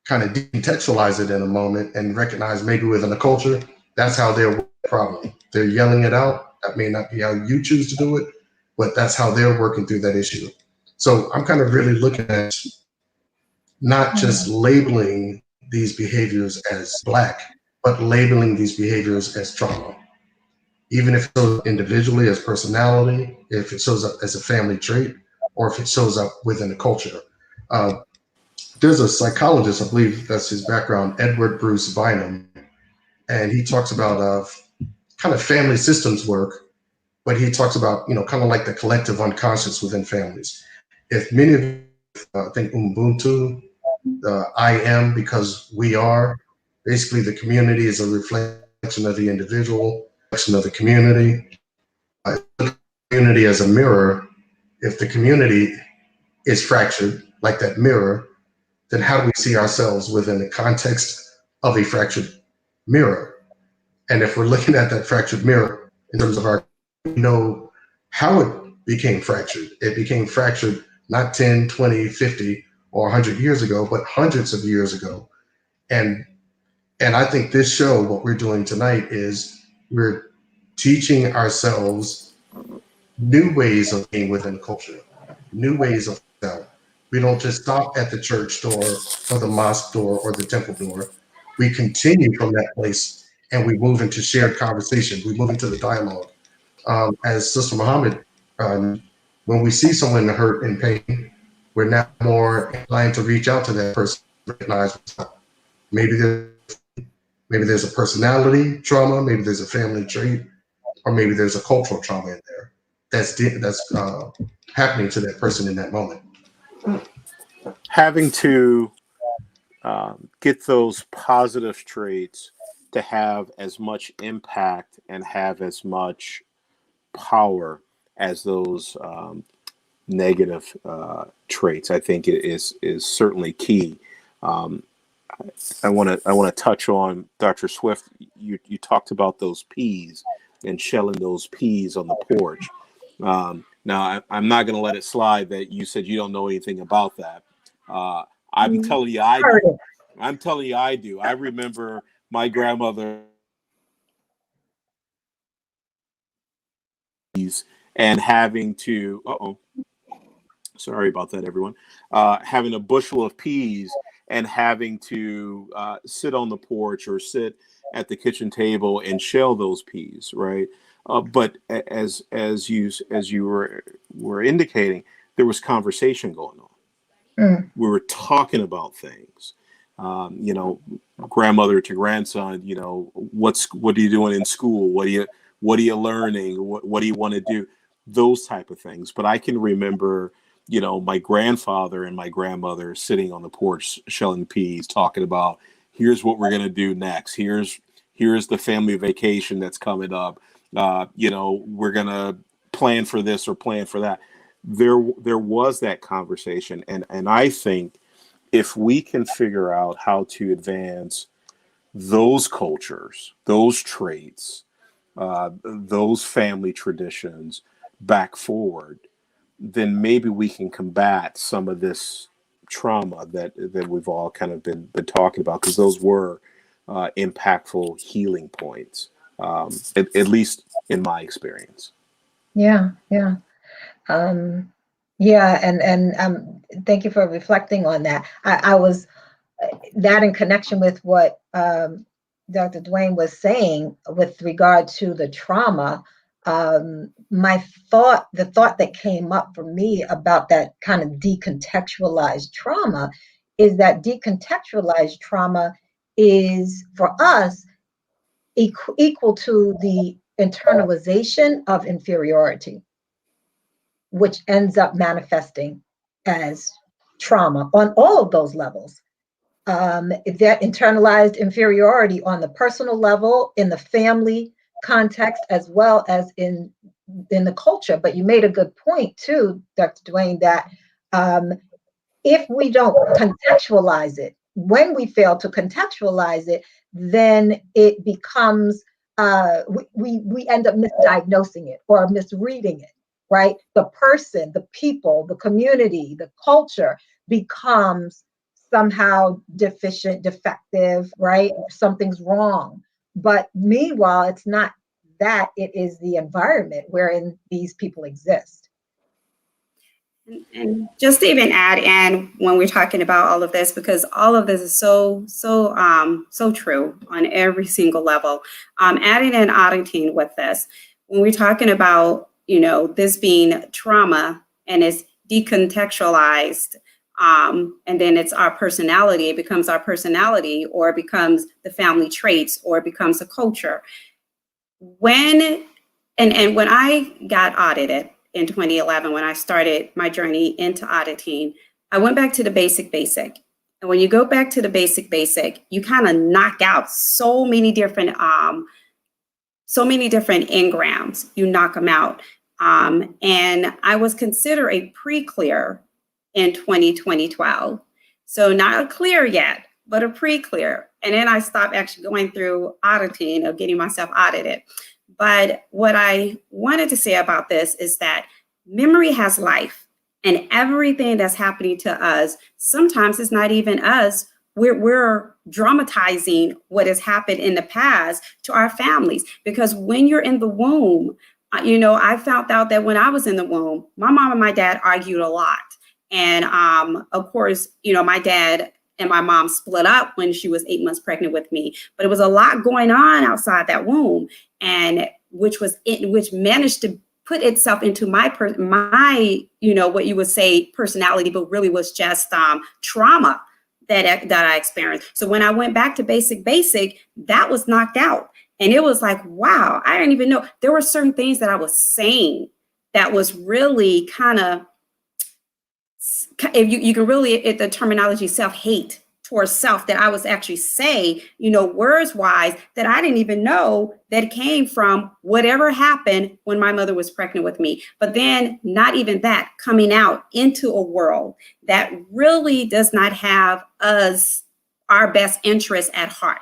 kind of decontextualize it in a moment and recognize maybe within a culture, that's how they're problem. They're yelling it out. That may not be how you choose to do it, but that's how they're working through that issue. So I'm kind of really looking at not just labeling these behaviors as Black, but labeling these behaviors as trauma. Even if it shows up individually as personality, if it shows up as a family trait, or if it shows up within a culture. There's a psychologist, I believe that's his background, Edward Bruce Bynum, and he talks about kind of family systems work, but he talks about, kind of like the collective unconscious within families. If many of you think Ubuntu, I am because we are, basically the community is a reflection of the individual, reflection of the community. The community as a mirror, if the community is fractured like that mirror, then how do we see ourselves within the context of a fractured mirror? And if we're looking at that fractured mirror in terms of we know how it became fractured. It became fractured not 10, 20, 50, or 100 years ago, but hundreds of years ago. And I think this show, what we're doing tonight is we're teaching ourselves new ways of being within culture, new ways of self. We don't just stop at the church door or the mosque door or the temple door. We continue from that place and we move into shared conversation. We move into the dialogue. As Sister Muhammad, when we see someone hurt and pain, we're now more inclined to reach out to that person, recognize maybe there's a personality trauma, maybe there's a family trait, or maybe there's a cultural trauma in there that's happening to that person in that moment. Having to get those positive traits to have as much impact and have as much power as those negative traits, I think is certainly key. I want to touch on Dr. Swift. You talked about those peas and shelling those peas on the porch. Now I'm not going to let it slide that you said you don't know anything about that. I'm telling you, I do. I'm telling you, I do. I remember my grandmother and having to. Sorry about that, everyone. Having a bushel of peas and having to sit on the porch or sit at the kitchen table and shell those peas, right? But as you were indicating, there was conversation going on. We were talking about things. Grandmother to grandson. What are you doing in school? What are you learning? What do you want to do? Those type of things. But I can remember, my grandfather and my grandmother sitting on the porch shelling peas, talking about, here's what we're gonna do next. Here's the family vacation that's coming up. We're gonna plan for this or plan for that. There was that conversation, and I think if we can figure out how to advance those cultures, those traits, those family traditions back forward, then maybe we can combat some of this trauma that we've all kind of been talking about, because those were impactful healing points, at least in my experience. Yeah. And thank you for reflecting on that. I was that in connection with what Dr. Dwayne was saying with regard to the trauma. The thought that came up for me about that kind of decontextualized trauma is that decontextualized trauma is for us equal to the internalization of inferiority, which ends up manifesting as trauma on all of those levels. That internalized inferiority on the personal level, in the family context, as well as in the culture. But you made a good point too, Dr. Dwayne, that if we don't contextualize it, when we fail to contextualize it, then it becomes, we end up misdiagnosing it or misreading it, right? The person, the people, the community, the culture becomes somehow deficient, defective, right? Something's wrong. But meanwhile, it's not that, it is the environment wherein these people exist. And just to even add in when we're talking about all of this, because all of this is so true on every single level. Adding in auditing with this, when we're talking about, this being trauma and it's decontextualized, and then it's our personality, it becomes our personality, or it becomes the family traits, or it becomes a culture. When I got audited in 2011, when I started my journey into auditing, I went back to the basic. And when you go back to the basic, you kind of knock out so many different engrams. You knock them out. And I was considered a pre-clear in 2012. So not a clear yet, but a pre-clear. And then I stopped actually going through auditing or getting myself audited. But what I wanted to say about this is that memory has life, and everything that's happening to us, sometimes it's not even us. We're dramatizing what has happened in the past to our families, because when you're in the womb, I found out that when I was in the womb, my mom and my dad argued a lot. And of course, my dad and my mom split up when she was 8 months pregnant with me, but it was a lot going on outside that womb, and which managed to put itself into my what you would say personality, but really was just trauma that I experienced. So when I went back to basic, that was knocked out, and it was like, wow, I didn't even know there were certain things that I was saying that was really kind of, if you can really, the terminology self-hate towards self, that I was actually say, words wise, that I didn't even know that came from whatever happened when my mother was pregnant with me. But then not even that, coming out into a world that really does not have our best interests at heart.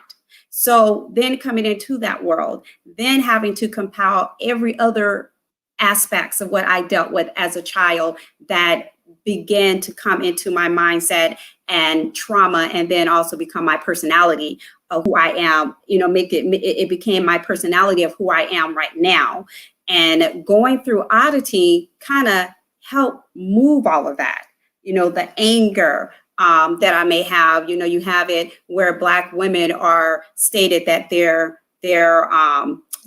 So then coming into that world, then having to compile every other aspects of what I dealt with as a child that began to come into my mindset and trauma, and then also become my personality of who I am, it became my personality of who I am right now. And going through auditing kind of helped move all of that, the anger that I may have, you have it where Black women are stated that they're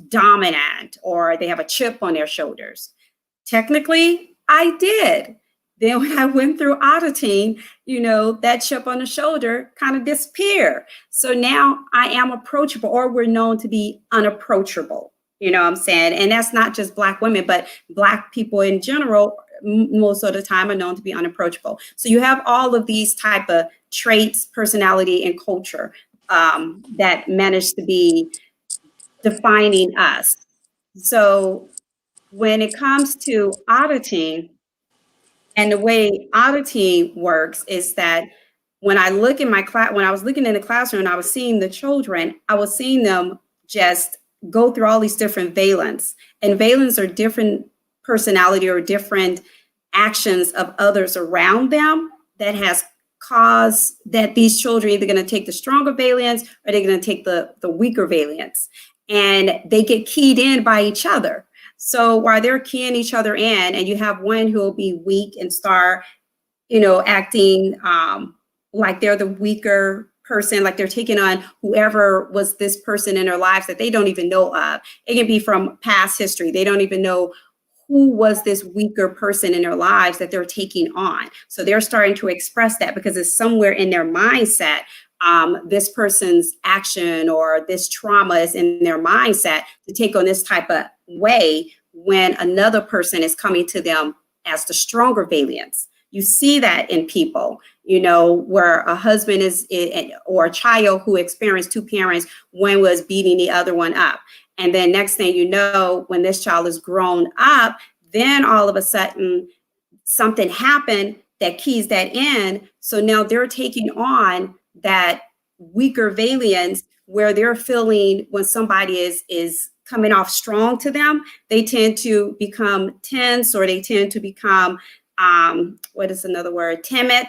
dominant, or they have a chip on their shoulders. Technically, I did. Then when I went through auditing, that chip on the shoulder kind of disappeared. So now I am approachable, or we're known to be unapproachable. You know what I'm saying? And that's not just Black women, but Black people in general, most of the time, are known to be unapproachable. So you have all of these type of traits, personality, and culture that manage to be defining us. So when it comes to auditing, and the way auditing works is that when I look in my class, when I was looking in the classroom, I was seeing the children, I was seeing them just go through all these different valence. And valence are different personality or different actions of others around them that has caused that these children are either going to take the stronger valence, or they're going to take the weaker valence. And they get keyed in by each other. So while they're keying each other in, and you have one who will be weak and start, acting like they're the weaker person, like they're taking on whoever was this person in their lives that they don't even know of. It can be from past history. They don't even know who was this weaker person in their lives that they're taking on. So they're starting to express that because it's somewhere in their mindset. This person's action or this trauma is in their mindset to take on this type of way when another person is coming to them as the stronger valence. You see that in people, where a husband or a child who experienced two parents, one was beating the other one up. And then next thing you know, when this child is grown up, then all of a sudden something happened that keys that in. So now they're taking on that weaker valence where they're feeling when somebody is coming off strong to them, they tend to become tense, or they tend to become, what is another word, timid,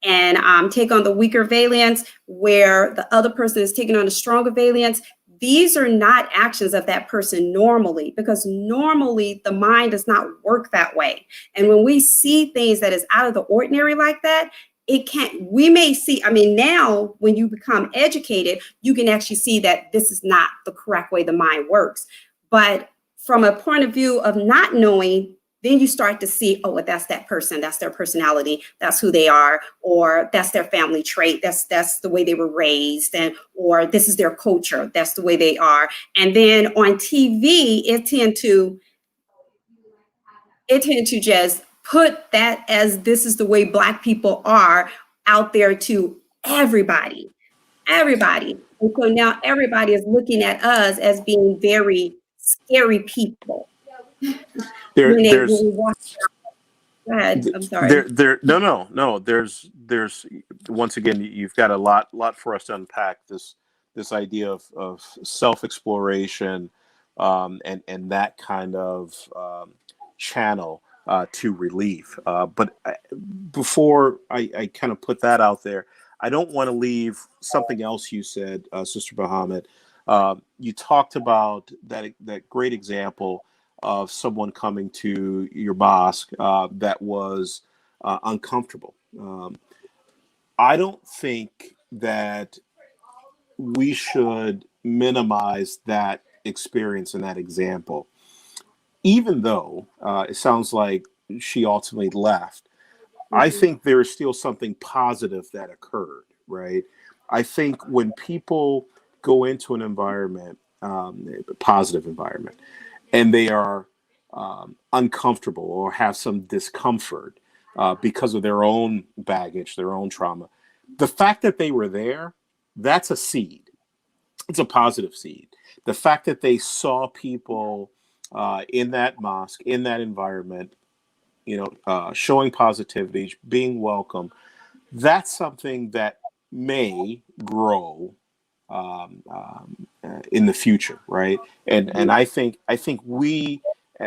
and take on the weaker valence where the other person is taking on a stronger valence. These are not actions of that person normally, because normally the mind does not work that way. And when we see things that is out of the ordinary like that, we may see, now when you become educated, you can actually see that this is not the correct way the mind works. But from a point of view of not knowing, then you start to see, oh, well, that's that person, that's their personality, that's who they are, or that's their family trait, that's the way they were raised, or this is their culture, that's the way they are. And then on TV, it tend to just put that as this is the way Black people are out there to everybody. And so now everybody is looking at us as being very scary people. When we walk around. Go ahead, I'm sorry. No. There's once again, you've got a lot for us to unpack. This idea of self-exploration, and that kind of channel to relief. But before I kind of put that out there, I don't want to leave something else you said, Sister Muhammad. You talked about that great example of someone coming to your mosque that was uncomfortable. I don't think that we should minimize that experience and that example. Even though it sounds like she ultimately left, I think there is still something positive that occurred, right? I think when people go into an environment, a positive environment, and they are uncomfortable or have some discomfort because of their own baggage, their own trauma, the fact that they were there, that's a seed. It's a positive seed. The fact that they saw people in that mosque, in that environment, showing positivity, being welcome, that's something that may grow in the future, right? And I think we,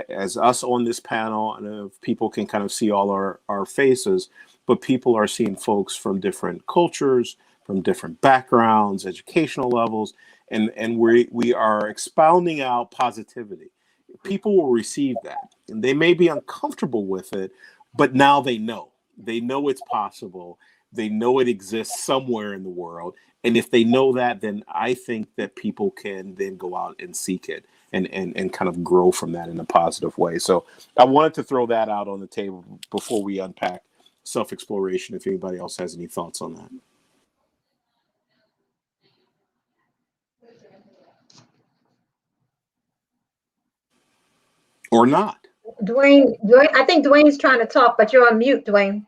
as us on this panel, and if people can kind of see all our faces, but people are seeing folks from different cultures, from different backgrounds, educational levels, and we are expounding out positivity. People will receive that, and they may be uncomfortable with it, but now they know it's possible. They know it exists somewhere in the world. And if they know that, then I think that people can then go out and seek it and kind of grow from that in a positive way. So I wanted to throw that out on the table before we unpack self-exploration, if anybody else has any thoughts on that. Or not. Dwayne, I think Dwayne's trying to talk, but you're on mute, Dwayne.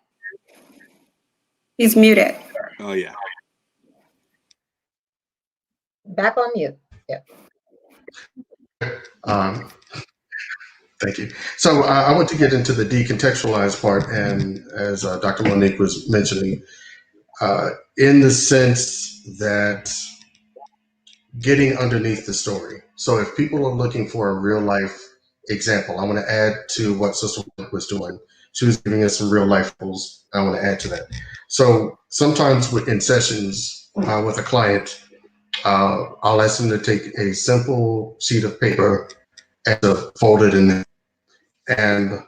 He's muted. Oh, yeah. Back on mute. Yeah. Thank you. So I want to get into the decontextualized part, and as Dr. Monique was mentioning, in the sense that getting underneath the story. So if people are looking for a real life example, I want to add to what Sister was doing. She was giving us some real life rules. I want to add to that. So sometimes in sessions with a client, I'll ask them to take a simple sheet of paper and fold it in there. And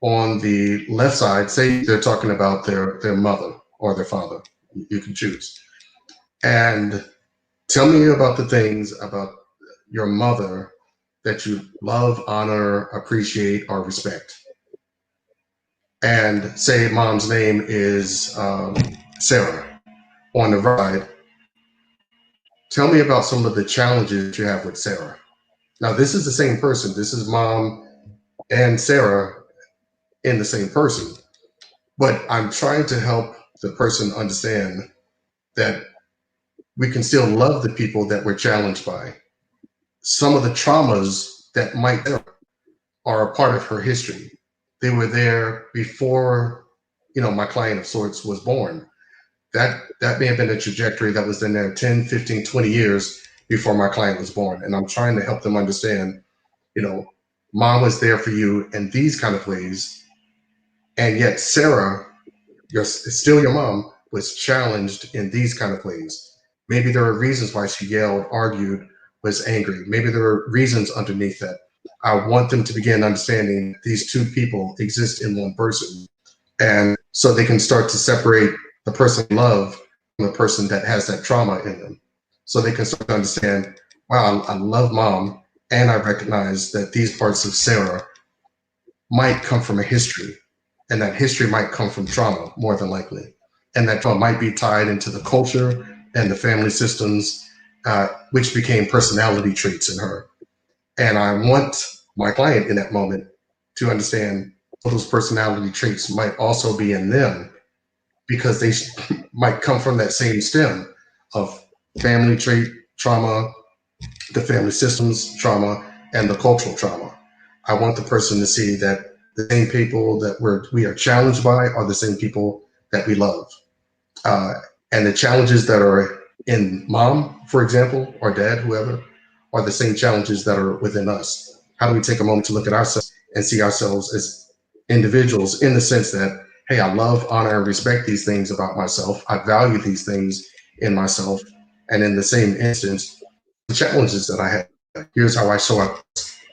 on the left side, say they're talking about their mother or their father. You can choose. And tell me about the things about your mother that you love, honor, appreciate, or respect. And say mom's name is Sarah. On the right, tell me about some of the challenges you have with Sarah. Now, this is the same person. This is mom and Sarah in the same person. But I'm trying to help the person understand that we can still love the people that we're challenged by. Some of the traumas that might are a part of her history. They were there before, my client of sorts was born. that may have been a trajectory that was in there 10, 15, 20 years before my client was born. And I'm trying to help them understand, mom was there for you in these kind of ways. And yet Sarah, still your mom, was challenged in these kind of ways. Maybe there are reasons why she yelled, argued, was angry. Maybe there are reasons underneath that. I want them to begin understanding these two people exist in one person. And so they can start to separate the person they love from the person that has that trauma in them. So they can start to understand, wow, I love mom, and I recognize that these parts of Sarah might come from a history, and that history might come from trauma, more than likely. And that trauma might be tied into the culture and the family systems, which became personality traits in her. And I want my client in that moment to understand those personality traits might also be in them, because they might come from that same stem of family trait trauma, the family systems trauma, and the cultural trauma. I want the person to see that the same people that we are challenged by are the same people that we love. And the challenges that are in mom, for example, or dad, whoever, are the same challenges that are within us. How do we take a moment to look at ourselves and see ourselves as individuals, in the sense that, hey, I love, honor, and respect these things about myself. I value these things in myself. And in the same instance, the challenges that I have. Here's how I show up.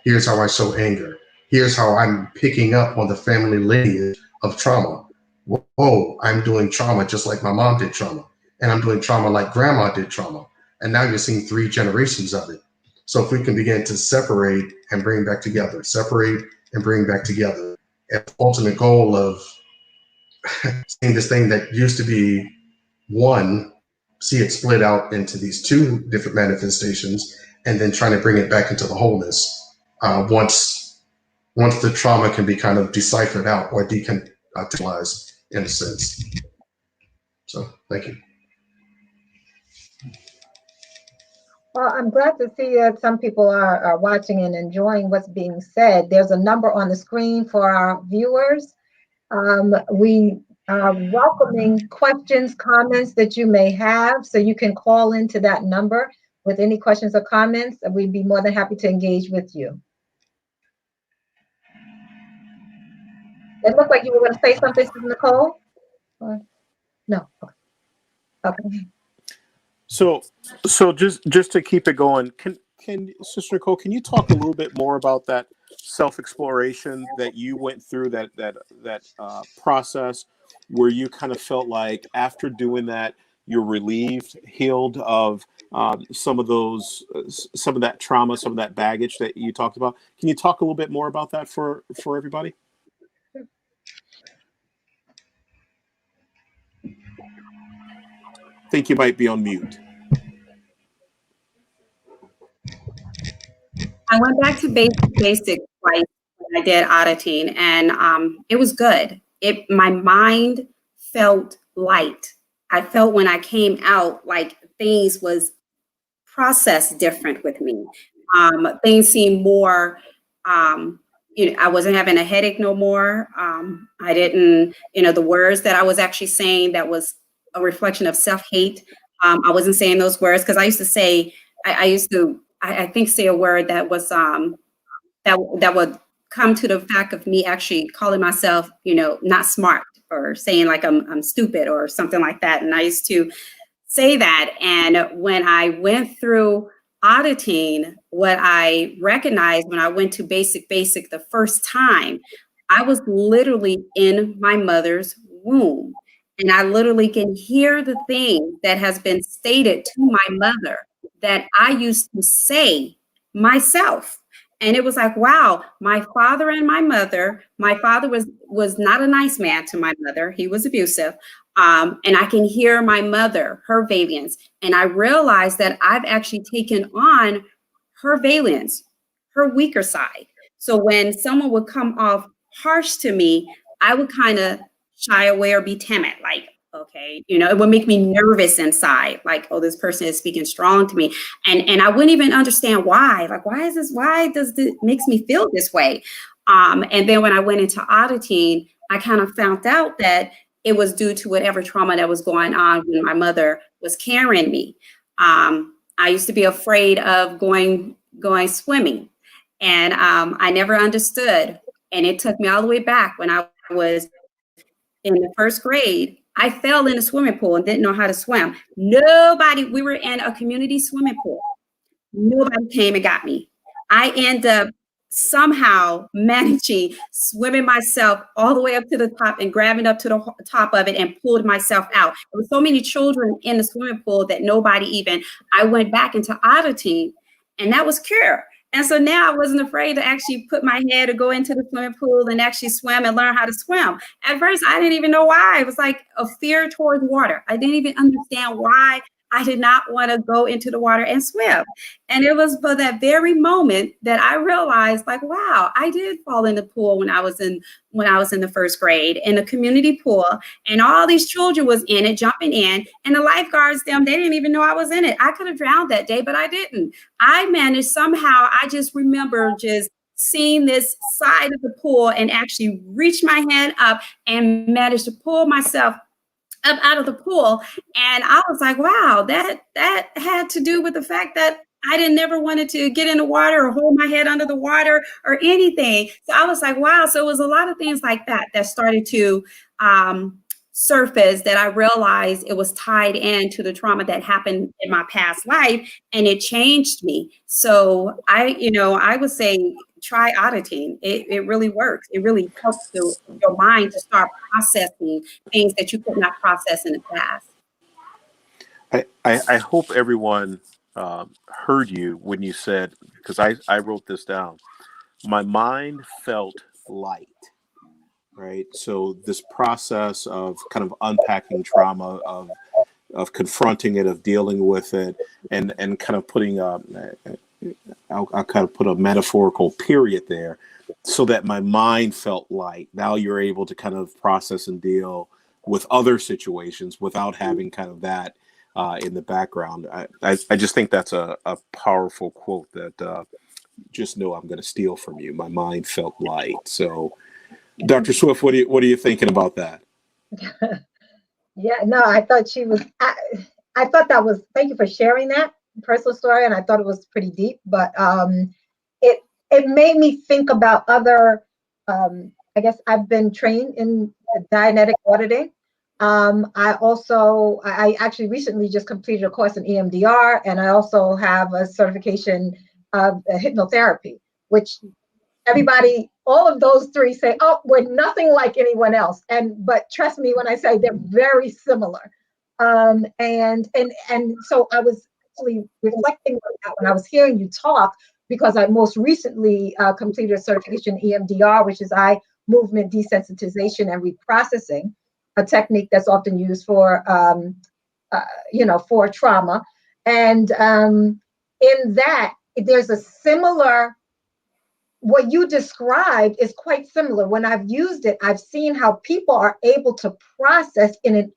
Here's how I show anger. Here's how I'm picking up on the family lineage of trauma. Whoa, I'm doing trauma just like my mom did trauma. And I'm doing trauma like grandma did trauma. And now you're seeing 3 generations of it. So if we can begin to separate and bring back together, separate and bring back together, and the ultimate goal of seeing this thing that used to be one, see it split out into these 2 different manifestations, and then trying to bring it back into the wholeness once the trauma can be kind of deciphered out or decontextualized in a sense. So thank you. Well, I'm glad to see that some people are watching and enjoying what's being said. There's a number on the screen for our viewers. We are welcoming questions, comments that you may have, so you can call into that number with any questions or comments, and we'd be more than happy to engage with you. It looked like you were going to say something, Sister Nicole? No. Okay. So just to keep it going, can Sister Nicole, can you talk a little bit more about that self-exploration that you went through, that process where you kind of felt like after doing that, you're relieved, healed of some of that trauma, some of that baggage that you talked about? Can you talk a little bit more about that for everybody? I think you might be on mute. I went back to basic twice when I did auditing, and it was good. My mind felt light. I felt when I came out like things was processed different with me. Things seemed more, I wasn't having a headache no more. I didn't, the words that I was actually saying that was a reflection of self-hate. I wasn't saying those words because I used to say, I think say a word that was that would come to the fact of me actually calling myself, not smart, or saying like I'm stupid or something like that. And I used to say that. And when I went through auditing, what I recognized when I went to basic the first time, I was literally in my mother's womb. And I literally can hear the thing that has been stated to my mother that I used to say myself. And it was like, wow, my father and my father was not a nice man to my mother. He was abusive. And I can hear my mother, her valiance. And I realized that I've actually taken on her valiance, her weaker side. So when someone would come off harsh to me, I would kind of shy away or be timid, like, okay, it would make me nervous inside, like, oh, this person is speaking strong to me. And I wouldn't even understand why. Like, why does this makes me feel this way? And then when I went into auditing, I kind of found out that it was due to whatever trauma that was going on when my mother was carrying me. I used to be afraid of going swimming, and I never understood. And it took me all the way back when I was in the first grade. I fell in a swimming pool and didn't know how to swim. We were in a community swimming pool. Nobody came and got me. I end up somehow managing swimming myself all the way up to the top and grabbing up to the top of it and pulled myself out. There were so many children in the swimming pool that I went back into auditing, and that was cure. And so now I wasn't afraid to actually put my head or go into the swimming pool and actually swim and learn how to swim. At first, I didn't even know why. It was like a fear towards water. I didn't even understand why I did not want to go into the water and swim. And it was for that very moment that I realized, like, wow, I did fall in the pool when I was in the first grade, in a community pool, and all these children was in it, jumping in, and the lifeguards, they didn't even know I was in it. I could have drowned that day, but I didn't. I managed somehow. I just remember just seeing this side of the pool and actually reach my hand up and managed to pull myself up out of the pool. And I was like, wow, that had to do with the fact that I never wanted to get in the water or hold my head under the water or anything. So I was like, wow. So it was a lot of things like that started to surface, that I realized it was tied into the trauma that happened in my past life, and it changed me. So I would say try auditing. It really works. It really helps your mind to start processing things that you could not process in the past. I hope everyone heard you when you said, because I wrote this down, my mind felt light, right? So this process of kind of unpacking trauma, of confronting it, of dealing with it, and kind of putting I'll kind of put a metaphorical period there, so that my mind felt light. Now you're able to kind of process and deal with other situations without having kind of that in the background. I just think that's a powerful quote that just know I'm going to steal from you. My mind felt light. So, Dr. Swift, what are you thinking about that? Yeah, no, I thought she was. I thought that was. Thank you for sharing that personal story, and I thought it was pretty deep. But it made me think about other. I guess I've been trained in Dianetic auditing. I actually recently just completed a course in EMDR, and I also have a certification of hypnotherapy, which all of those three say, oh, we're nothing like anyone else. But trust me when I say they're very similar. And so I was actually reflecting on that when I was hearing you talk, because I most recently completed a certification in EMDR, which is eye movement desensitization and reprocessing, a technique that's often used for, for trauma. And in that, there's a similar, what you described is quite similar. When I've used it, I've seen how people are able to process in an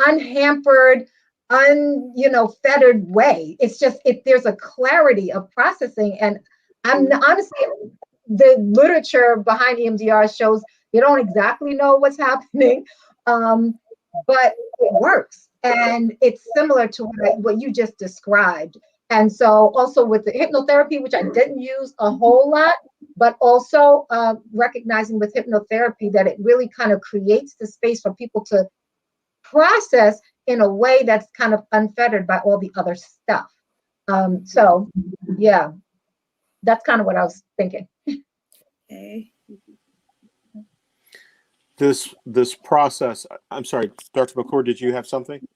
unhampered, fettered way. It's just, there's a clarity of processing. And I'm honestly, the literature behind EMDR shows you don't exactly know what's happening, but it works. And it's similar to what you just described. And so also with the hypnotherapy, which I didn't use a whole lot, but also recognizing with hypnotherapy that it really kind of creates the space for people to process in a way that's kind of unfettered by all the other stuff. So yeah, that's kind of what I was thinking. Okay. This process, I'm sorry, Dr. McCord, did you have something?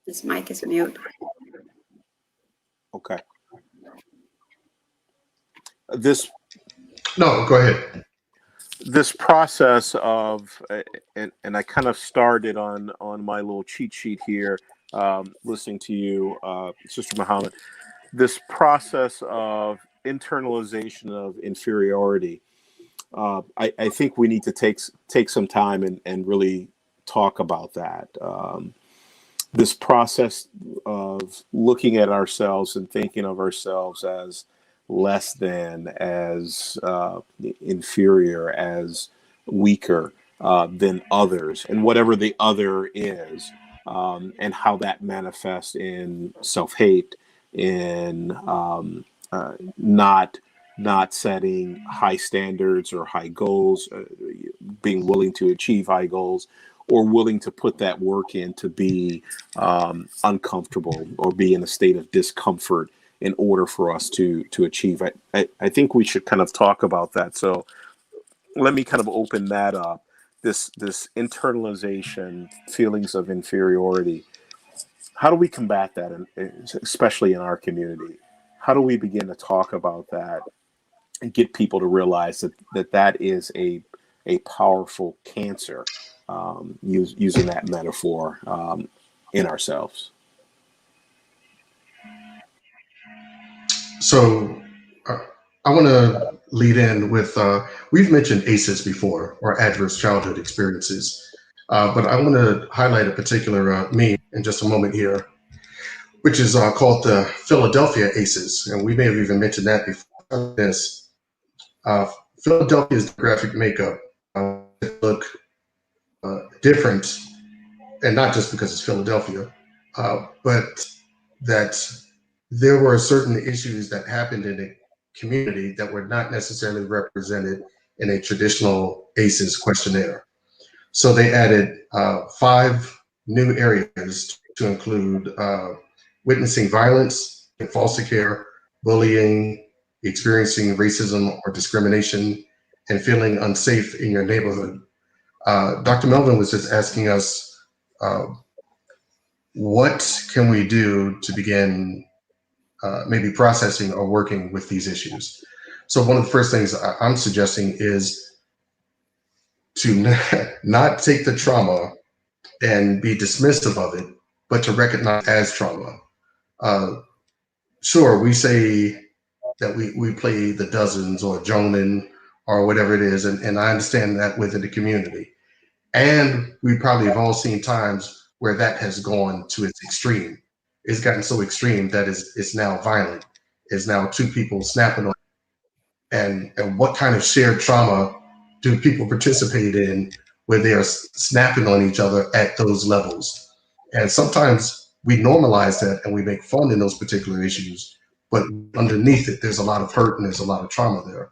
This mic is mute. Okay. No, go ahead. This process of, and I kind of started on my little cheat sheet here, listening to you, Sister Muhammad, this process of internalization of inferiority. I think we need to take some time and really talk about that. This process of looking at ourselves and thinking of ourselves as less than, as inferior, as weaker than others, and whatever the other is, and how that manifests in self-hate, in not setting high standards or high goals, being willing to achieve high goals, or willing to put that work in to be uncomfortable or be in a state of discomfort in order for us to achieve. I think we should kind of talk about that. So let me kind of open that up. This internalization, feelings of inferiority. How do we combat that, especially in our community? How do we begin to talk about that and get people to realize that is a powerful cancer, using that metaphor, in ourselves? So I want to lead in with, we've mentioned ACEs before, or adverse childhood experiences, but I want to highlight a particular meme in just a moment here, which is called the Philadelphia ACEs. And we may have even mentioned that before this. Philadelphia's graphic makeup look different, and not just because it's Philadelphia, but that there were certain issues that happened in the community that were not necessarily represented in a traditional ACEs questionnaire. So they added 5 new areas to include witnessing violence in foster care, bullying, experiencing racism or discrimination, and feeling unsafe in your neighborhood. Dr. Melvin was just asking us, what can we do to begin maybe processing or working with these issues? So one of the first things I'm suggesting is to not take the trauma and be dismissive of it, but to recognize as trauma. Sure, we say that we play the dozens or Jonan or whatever it is, and I understand that within the community. And we probably have all seen times where that has gone to its extreme. It's gotten so extreme that it's now violent. It's now 2 people snapping on. And what kind of shared trauma do people participate in where they are snapping on each other at those levels? And sometimes we normalize that and we make fun in those particular issues, but underneath it, there's a lot of hurt and there's a lot of trauma there.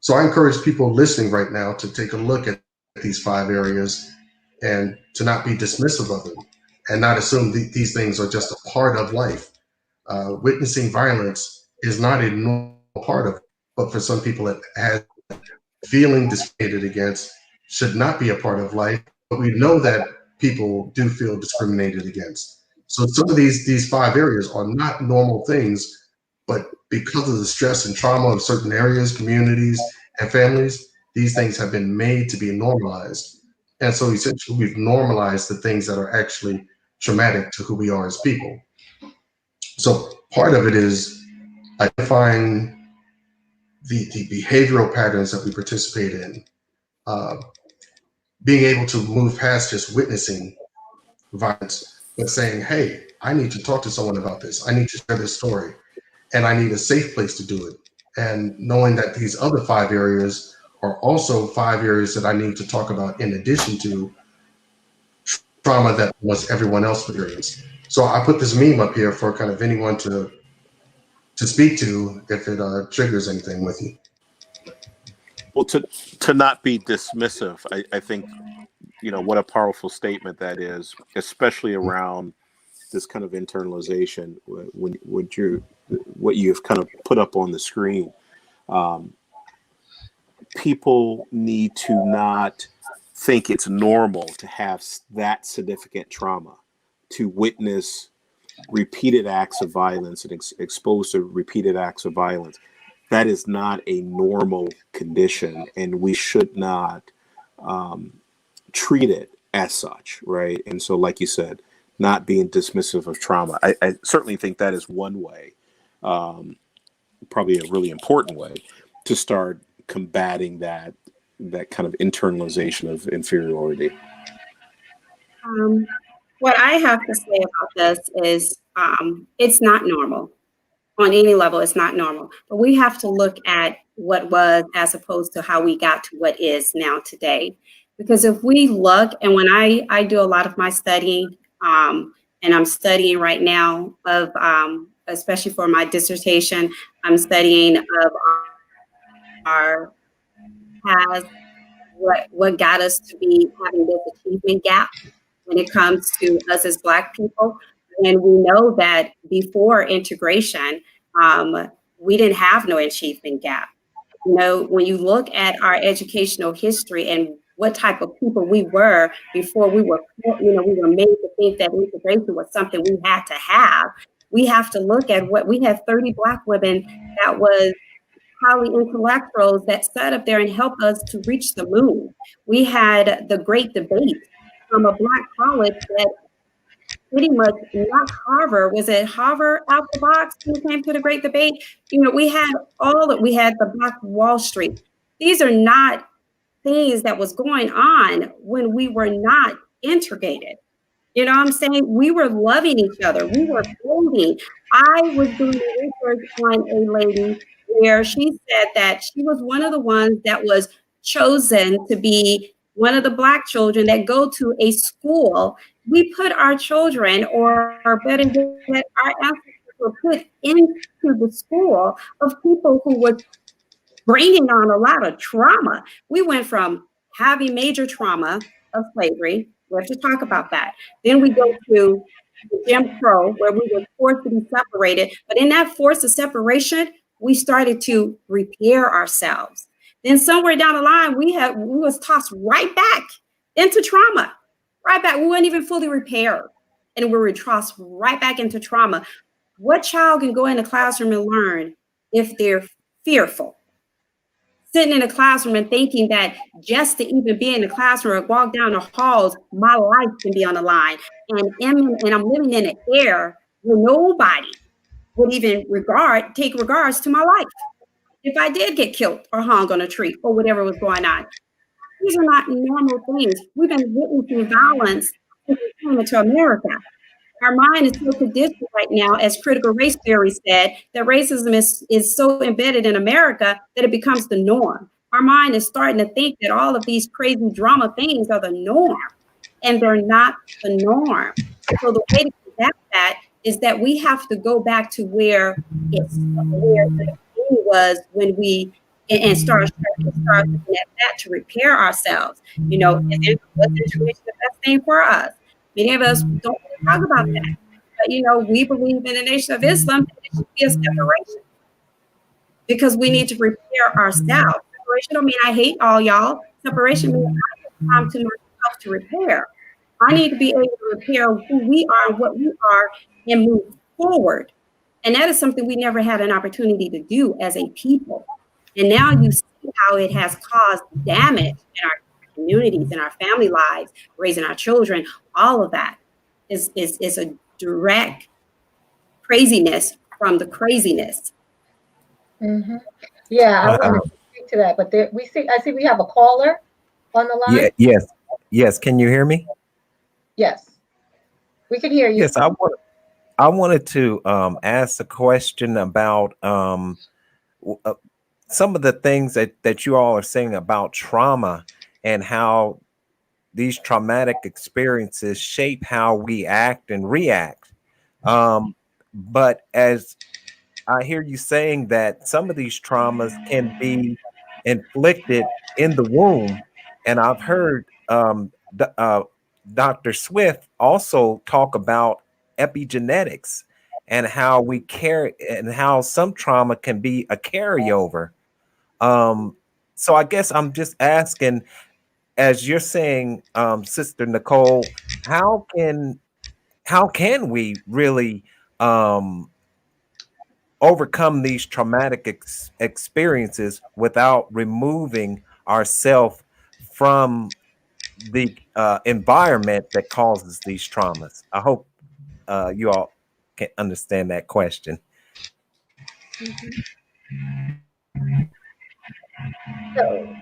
So I encourage people listening right now to take a look at these 5 areas and to not be dismissive of them and not assume these things are just a part of life. Witnessing violence is not a normal part of it, but for some people it has. Feeling discriminated against should not be a part of life, but we know that people do feel discriminated against. So some of these 5 areas are not normal things, but because of the stress and trauma of certain areas, communities, and families, these things have been made to be normalized. And so essentially we've normalized the things that are actually traumatic to who we are as people. So part of it is identifying the behavioral patterns that we participate in, being able to move past just witnessing violence, but saying, hey, I need to talk to someone about this. I need to share this story, and I need a safe place to do it. And knowing that these other 5 areas are also 5 areas that I need to talk about in addition to trauma that almost everyone else experienced. So I put this meme up here for kind of anyone to speak to if it triggers anything with you. Well, to not be dismissive, I think, what a powerful statement that is, especially around this kind of internalization. What you've kind of put up on the screen, people need to not think it's normal to have that significant trauma, to witness repeated acts of violence and exposed to repeated acts of violence. That is not a normal condition, and we should not treat it as such, right? And so, like you said, not being dismissive of trauma. I certainly think that is one way, probably a really important way, to start combating that kind of internalization of inferiority. What I have to say about this is it's not normal. on any level, it's not normal. But we have to look at what was as opposed to how we got to what is now today. Because if we look, and when I do a lot of my studying, and I'm studying right now of, especially for my dissertation, I'm studying of our past, what got us to be having this achievement gap when it comes to us as Black people. And we know that before integration, we didn't have no achievement gap. You know, when you look at our educational history and what type of people we were before we were, you know, we were made to think that integration was something we had to have. We have to look at what we had 30 Black women that was highly intellectuals that sat up there and helped us to reach the moon. We had the great debate from a Black college that pretty much knocked Harvard. Was it Harvard out the box when it came to the great debate? You know, we had we had the Black Wall Street. These are not things that was going on when we were not integrated. You know what I'm saying? We were loving each other. We were building. I was doing research on a lady where she said that she was one of the ones that was chosen to be one of the Black children that go to a school. We put our children, or better yet, our ancestors were put into the school of people who was bringing on a lot of trauma. We went from having major trauma of slavery. We have to talk about that. Then we go to Jim Crow, where we were forced to be separated. But in that force of separation, we started to repair ourselves. Then somewhere down the line, we was tossed right back into trauma, right back. We weren't even fully repaired, and we were tossed right back into trauma. What child can go in the classroom and learn if they're fearful? Sitting in a classroom and thinking that just to even be in the classroom or walk down the halls, my life can be on the line. And I'm living in an air where nobody would even take regards to my life if I did get killed or hung on a tree or whatever was going on. These are not normal things. We've been witnessing violence since we came into America. Our mind is so conditioned right now, as critical race theory said, that racism is so embedded in America that it becomes the norm. Our mind is starting to think that all of these crazy drama things are the norm, and they're not the norm. So the way to combat that is that we have to go back to where the beginning was when we start looking at that to repair ourselves. You know, was integration the best thing for us? Many of us don't want to talk about that. But, you know, we believe in the Nation of Islam, that it should be a separation because we need to repair ourselves. Separation don't mean I hate all y'all. Separation means I have time to myself to repair. I need to be able to repair who we are and what we are and move forward. And that is something we never had an opportunity to do as a people. And now you see how it has caused damage in our communities, in our family lives, raising our children. All of that is a direct craziness from the craziness. Mm-hmm. Yeah, I want to speak to that, but I see we have a caller on the line. Yeah, yes. Can you hear me? Yes, we can hear you. Yes, I wanted to ask a question about some of the things that you all are saying about trauma and how these traumatic experiences shape how we act and react. But as I hear you saying that some of these traumas can be inflicted in the womb, and I've heard Dr. Swift also talk about epigenetics and how we carry and how some trauma can be a carryover. So I guess I'm just asking, as you're saying, Sister Nicole, how can we really overcome these traumatic experiences without removing ourselves from the environment that causes these traumas? I hope you all can understand that question. So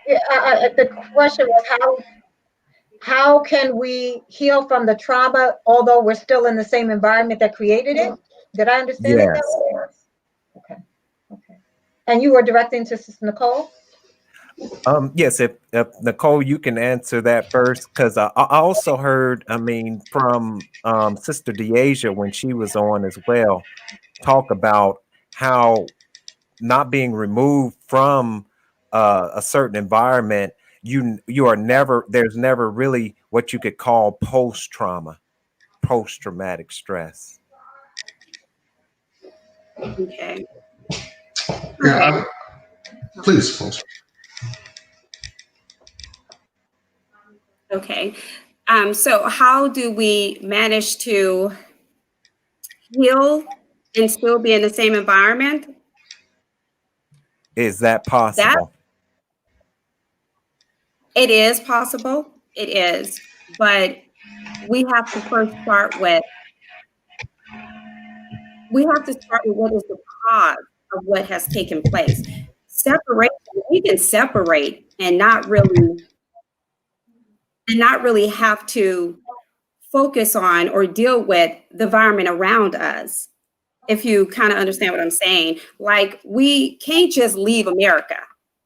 the question was how can we heal from the trauma although we're still in the same environment that created it? Did I understand it that way? And you were directing to Sister Nicole? Yes, if Nicole, you can answer that first, because I also heard, I mean, from Sister DeAsia when she was on as well, talk about how not being removed from a certain environment, you are never, there's never really what you could call post-trauma, post-traumatic stress. Okay. Yeah, please, folks. Okay. So how do we manage to heal and still be in the same environment? Is that That possible? it is possible. It is. But we have to first start with what is the cause of what has taken place. Separation, we can separate and not really have to focus on or deal with the environment around us. If you kind of understand what I'm saying, like we can't just leave America,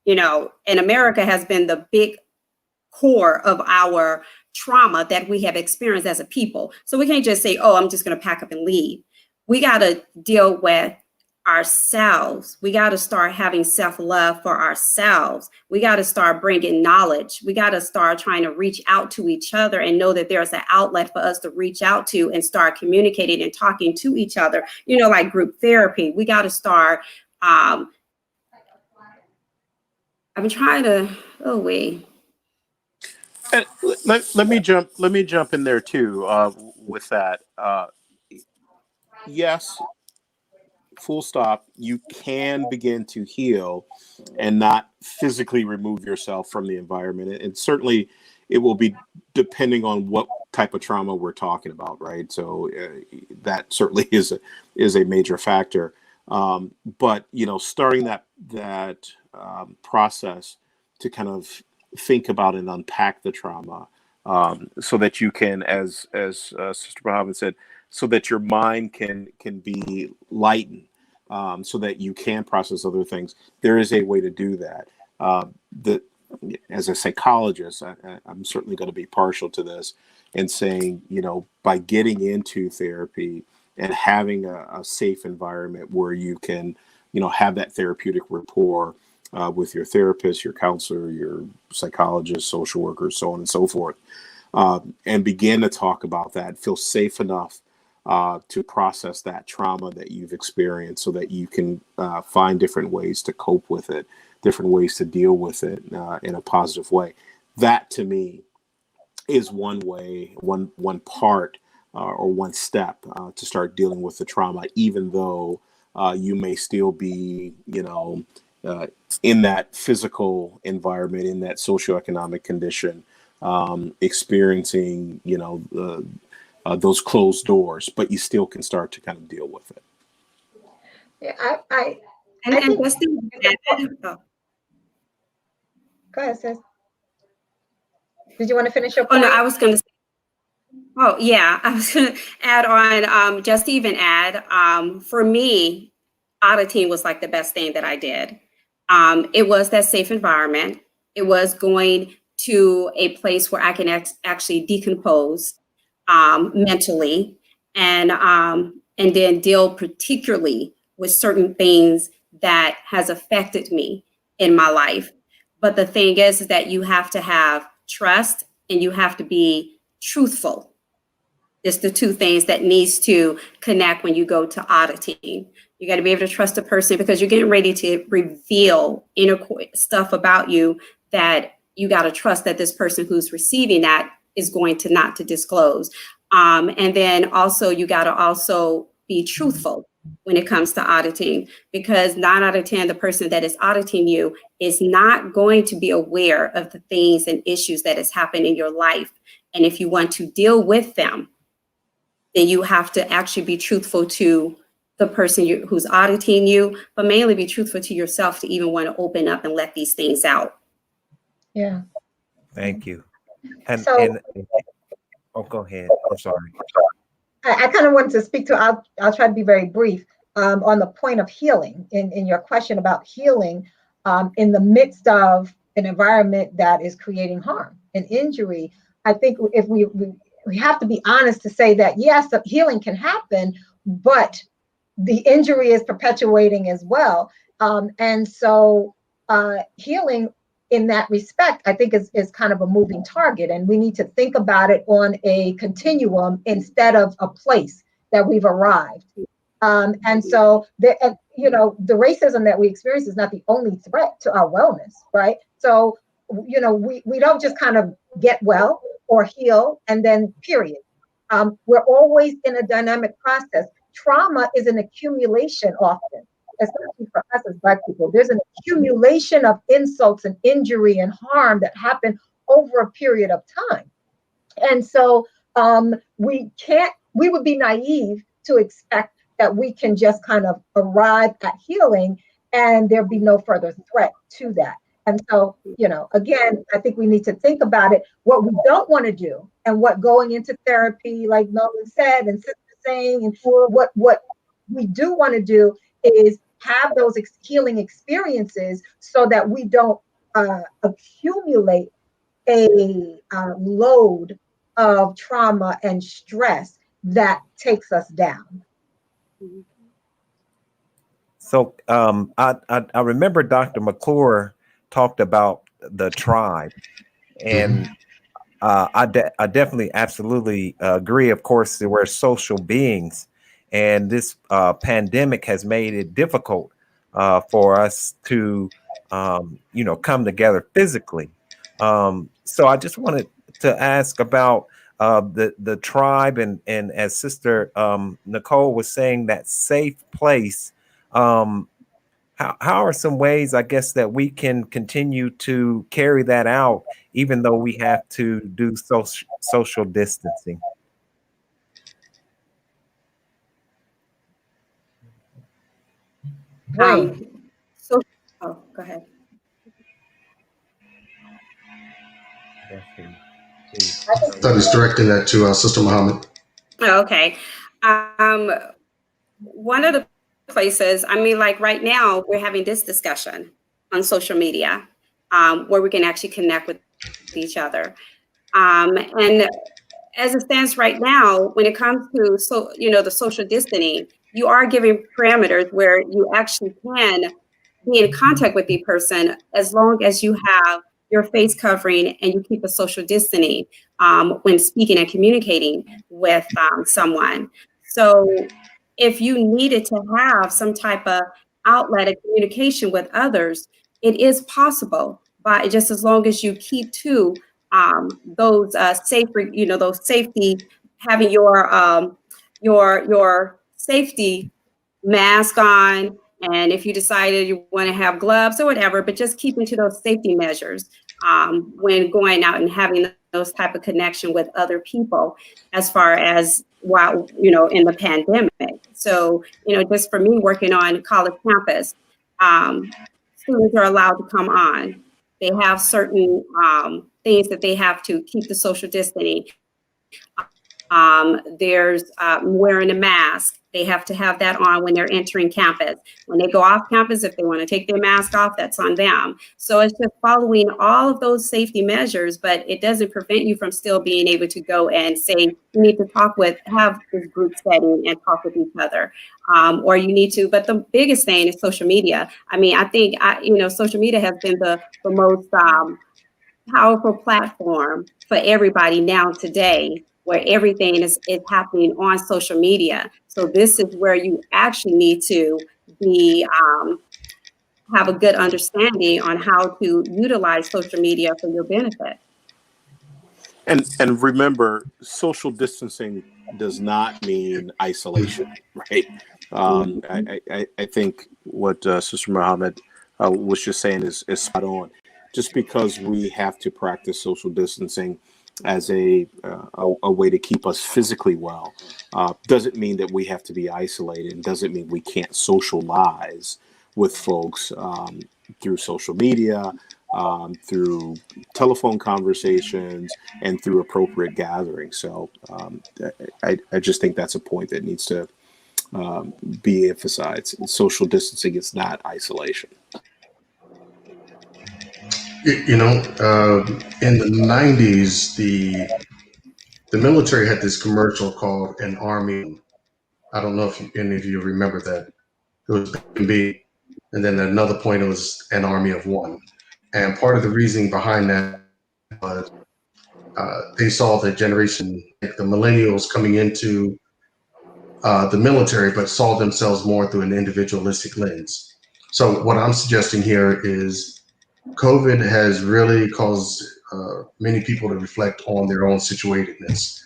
and America has been the big core of our trauma that we have experienced as a people. So we can't just say, oh, I'm just going to pack up and leave. We got to deal with ourselves. We got to start having self-love for ourselves. We got to start bringing knowledge. We got to start trying to reach out to each other and know that there's an outlet for us to reach out to and start communicating and talking to each other, like group therapy. We got to start, I'm trying to, And let me jump in there too with that. Yes, full stop. You can begin to heal and not physically remove yourself from the environment, and certainly it will be depending on what type of trauma we're talking about, right? So that certainly is a major factor. But starting that process to kind of think about and unpack the trauma, so that you can, as Sister Muhammad said, so that your mind can be lightened, so that you can process other things. There is a way to do that. As a psychologist, I'm certainly going to be partial to this and saying, by getting into therapy and having a safe environment where you can, have that therapeutic rapport with your therapist, your counselor, your psychologist, social worker, so on and so forth, and begin to talk about that, feel safe enough to process that trauma that you've experienced, so that you can find different ways to cope with it, different ways to deal with it in a positive way. That to me is one way, one part, or one step to start dealing with the trauma, even though you may still be, in that physical environment, in that socioeconomic condition, experiencing, those closed doors, but you still can start to kind of deal with it. Yeah, I and think. just Go ahead, sis. Did you want to finish your Oh point? no, I was going to. Oh yeah, I was going to add on. Just to even add, for me, auditing was like the best thing that I did. It was that safe environment. It was going to a place where I can actually decompose mentally, and then deal particularly with certain things that has affected me in my life. But the thing is that you have to have trust and you have to be truthful. It's the two things that needs to connect when you go to auditing. You got to be able to trust a person because you're getting ready to reveal inner stuff about you that you got to trust that this person who's receiving that is going to not to disclose. And then also you got to also be truthful when it comes to auditing, because 9 out of 10, the person that is auditing you is not going to be aware of the things and issues that has happened in your life. And if you want to deal with them, then you have to actually be truthful to the person who's auditing you, but mainly be truthful to yourself to even want to open up and let these things out. Yeah. Thank you. And oh, go ahead. I'm sorry. I kind of wanted to speak to. I'll try to be very brief. on the point of healing, in your question about healing, in the midst of an environment that is creating harm and injury, I think if we have to be honest to say that, yes, the healing can happen, but the injury is perpetuating as well. And so healing in that respect, I think is kind of a moving target. And we need to think about it on a continuum instead of a place that we've arrived. And so, the racism that we experience is not the only threat to our wellness, right? So, we don't just kind of get well or heal and then period. We're always in a dynamic process. Trauma is an accumulation often, especially for us as Black people. There's an accumulation of insults and injury and harm that happen over a period of time. And so we would be naive to expect that we can just kind of arrive at healing and there be no further threat to that. And so, again, I think we need to think about it, what we don't want to do, and what going into therapy, like Nolan said, and Sister saying, and what we do want to do is have those healing experiences so that we don't accumulate a load of trauma and stress that takes us down. So I remember Dr. McClure talked about the tribe, and I definitely absolutely agree. Of course, we're social beings, and this pandemic has made it difficult for us to come together physically. So I just wanted to ask about the tribe, and as Sister Nicole was saying, that safe place. How are some ways, I guess, that we can continue to carry that out, even though we have to do social distancing? Right. Go ahead. That is directing that to Sister Muhammad. Okay. One of the places, like right now, we're having this discussion on social media where we can actually connect with each other. And as it stands right now, when it comes to the social distancing, you are giving parameters where you actually can be in contact with the person as long as you have your face covering and you keep a social distancing when speaking and communicating with someone. So if you needed to have some type of outlet of communication with others, it is possible, but just as long as you keep to those those safety, having your safety mask on, and if you decided you want to have gloves or whatever, but just keeping to those safety measures when going out and having those type of connection with other people, as far as while in the pandemic. So just for me working on college campus, students are allowed to come on. They have certain things that they have to keep the social distancing. There's wearing a mask. They have to have that on when they're entering campus. When they go off campus, if they want to take their mask off, that's on them. So it's just following all of those safety measures, but it doesn't prevent you from still being able to go and say, you need to have this group setting and talk with each other. Or you need to, but the biggest thing is social media. I think, social media has been the most powerful platform for everybody now today, where everything is happening on social media. So this is where you actually need to be have a good understanding on how to utilize social media for your benefit. And remember, social distancing does not mean isolation, right? I think what Sister Muhammad was just saying is spot on. Just because we have to practice social distancing as a way to keep us physically well doesn't mean that we have to be isolated, and doesn't mean we can't socialize with folks through social media, through telephone conversations, and through appropriate gatherings. So I just think that's a point that needs to be emphasized. Social distancing is not isolation. You know, in the 90s, the military had this commercial called "An Army." I don't know if any of you remember that. It was B, and then another point it was an army of one. And part of the reasoning behind that was they saw the generation, like the millennials, coming into the military, but saw themselves more through an individualistic lens. So what I'm suggesting here is COVID has really caused many people to reflect on their own situatedness.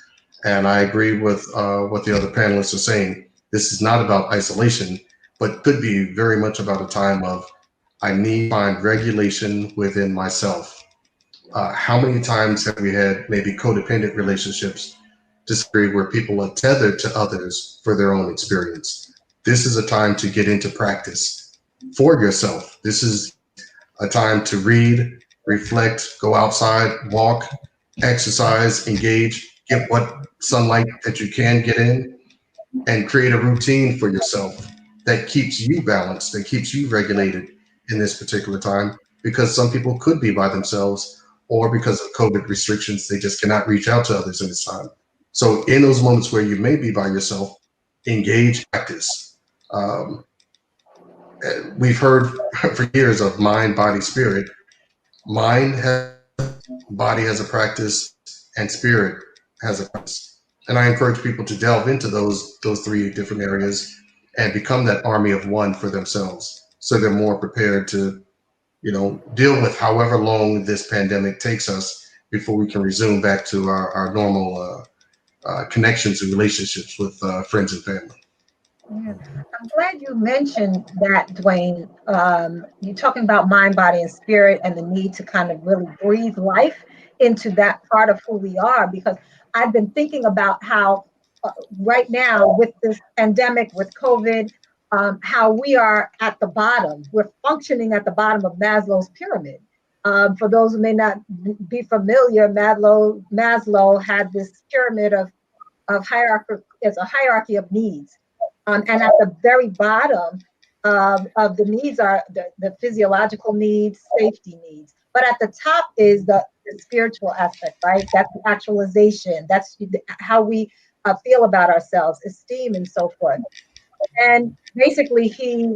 And I agree with what the other panelists are saying. This is not about isolation, but could be very much about a time of I need to find regulation within myself. How many times have we had maybe codependent relationships to degree where people are tethered to others for their own experience? This is a time to get into practice for yourself. This is a time to read, reflect, go outside, walk, exercise, engage, get what sunlight that you can get in, and create a routine for yourself that keeps you balanced, that keeps you regulated in this particular time, because some people could be by themselves, or because of COVID restrictions, they just cannot reach out to others in this time. So in those moments where you may be by yourself, engage, practice. We've heard for years of mind, body, spirit. Mind has, body has a practice, and spirit has a practice. And I encourage people to delve into those three different areas and become that army of one for themselves, so they're more prepared to, deal with however long this pandemic takes us before we can resume back to our normal connections and relationships with friends and family. Yeah. I'm glad you mentioned that, Dwayne. You're talking about mind, body, and spirit, and the need to kind of really breathe life into that part of who we are, because I've been thinking about how right now with this pandemic, with COVID, how we are at the bottom. We're functioning at the bottom of Maslow's pyramid. For those who may not be familiar, Maslow had this pyramid of hierarchy, as a hierarchy of needs. And at the very bottom of the needs are the physiological needs, safety needs. But at the top is the spiritual aspect, right? That's the actualization. That's how we feel about ourselves, esteem, and so forth. And basically, he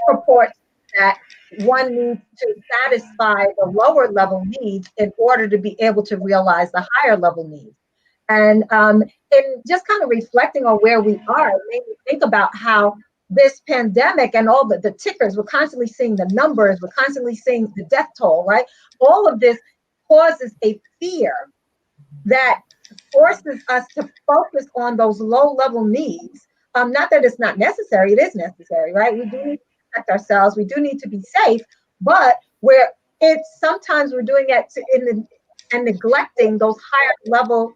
purports that one needs to satisfy the lower level needs in order to be able to realize the higher level needs. And just kind of reflecting on where we are, it made me think about how this pandemic and all the tickers, we're constantly seeing the numbers, we're constantly seeing the death toll, right? All of this causes a fear that forces us to focus on those low level needs. Not that it's not necessary, it is necessary, right? We do need to protect ourselves, we do need to be safe, but sometimes we're doing it and neglecting those higher level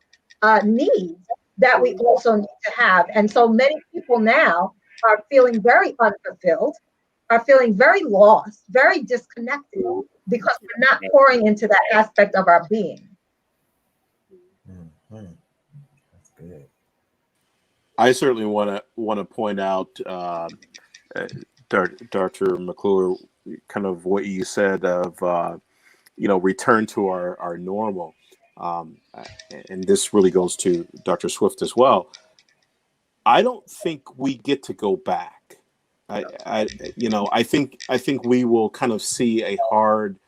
needs that we also need to have. And so many people now are feeling very unfulfilled, are feeling very lost, very disconnected, because we're not pouring into that aspect of our being. Mm-hmm. That's good. I certainly want to point out, Dr. McClure, kind of what you said of return to our normal. And this really goes to Dr. Swift as well. I don't think we get to go back. I think we will kind of see a hard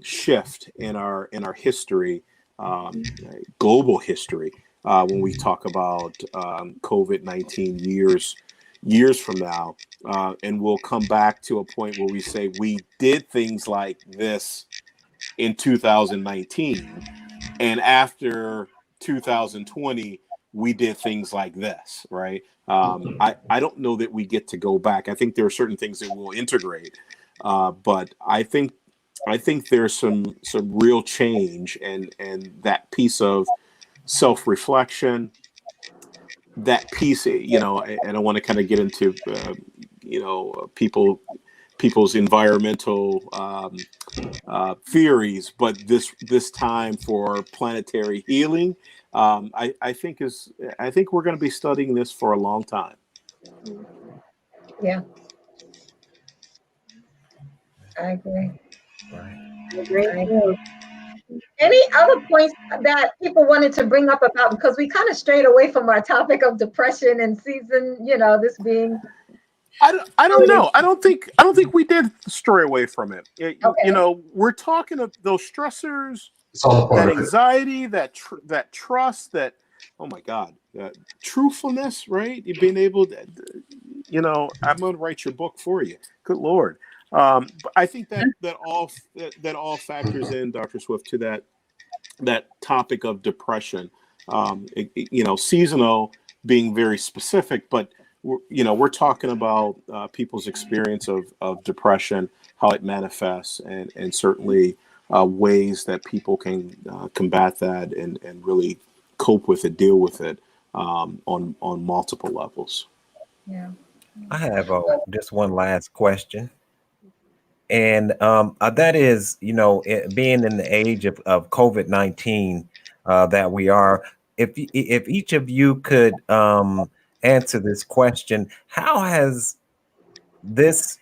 shift in our history, global history, when we talk about COVID-19 years from now, and we'll come back to a point where we say we did things like this in 2019, and after 2020 we did things like this, right? I don't know that we get to go back. I think there are certain things that we'll integrate, but I think there's some real change, and that piece of self-reflection, that piece, and I want to kind of get into people's environmental theories, but this time for planetary healing, I think we're going to be studying this for a long time. Yeah, I agree. Great. Any other points that people wanted to bring up about, because we kind of strayed away from our topic of depression and season, this being. I don't know. I don't think we did stray away from it. Okay. We're talking of those stressors, It's all a part that of it. anxiety, that trust, that, oh my God, truthfulness, right? You've been able to, I'm going to write your book for you. Good Lord. But I think that all factors in, Dr. Swift, to that topic of depression. Seasonal being very specific, but we're talking about people's experience of depression, how it manifests, and certainly ways that people can combat that and really cope with it, deal with it on multiple levels. Yeah. I have just one last question. And that is, being in the age of COVID-19 that we are, if each of you could answer this question, how has this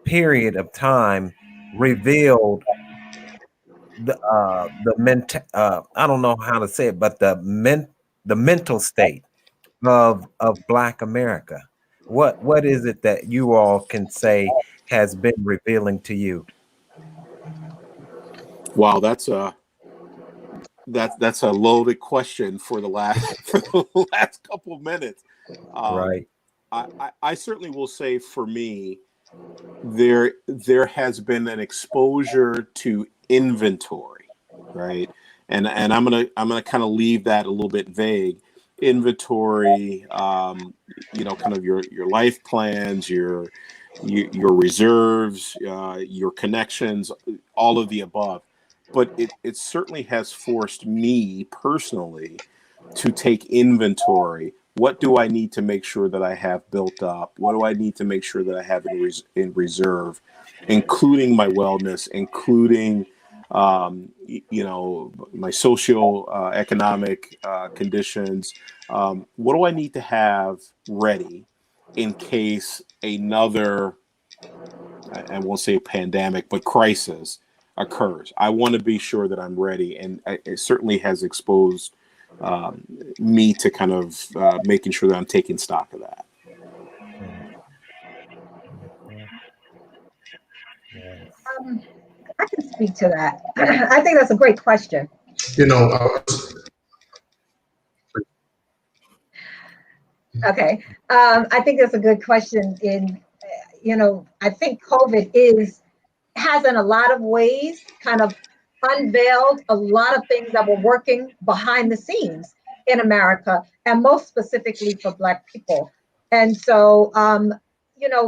period of time revealed the mental, I don't know how to say it, but the mental state of Black America? What is it that you all can say has been revealing to you? Wow, that's a loaded question for the last couple of minutes. Right. I certainly will say, for me, there has been an exposure to inventory, right? And I'm gonna kind of leave that a little bit vague. Inventory, kind of your life plans, your reserves, your connections, all of the above. But it certainly has forced me personally to take inventory. What do I need to make sure that I have built up? What do I need to make sure that I have in reserve, including my wellness, including my social economic conditions? What do I need to have ready in case another, I won't say pandemic, but crisis occurs? I want to be sure that I'm ready, and it certainly has exposed me to kind of making sure that I'm taking stock of that. I can speak to that. I think that's a great question. Okay. I think that's a good question. I think COVID has in a lot of ways kind of unveiled a lot of things that were working behind the scenes in America, and most specifically for Black people. And so,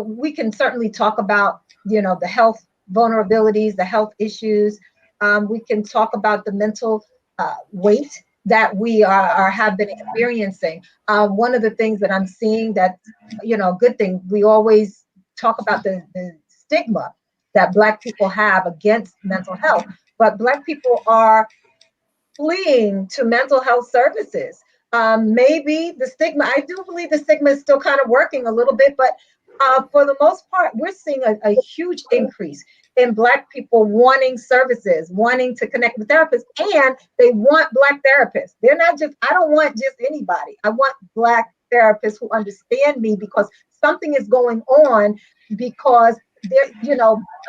we can certainly talk about, the health vulnerabilities, the health issues. We can talk about the mental weight that we have been experiencing. One of the things that I'm seeing that, a good thing, we always talk about the stigma that Black people have against mental health, but Black people are fleeing to mental health services. Maybe the stigma, I do believe the stigma is still kind of working a little bit, but for the most part, we're seeing a huge increase in Black people wanting services, wanting to connect with therapists, and they want Black therapists. They're not just, I don't want just anybody. I want Black therapists who understand me because something is going on because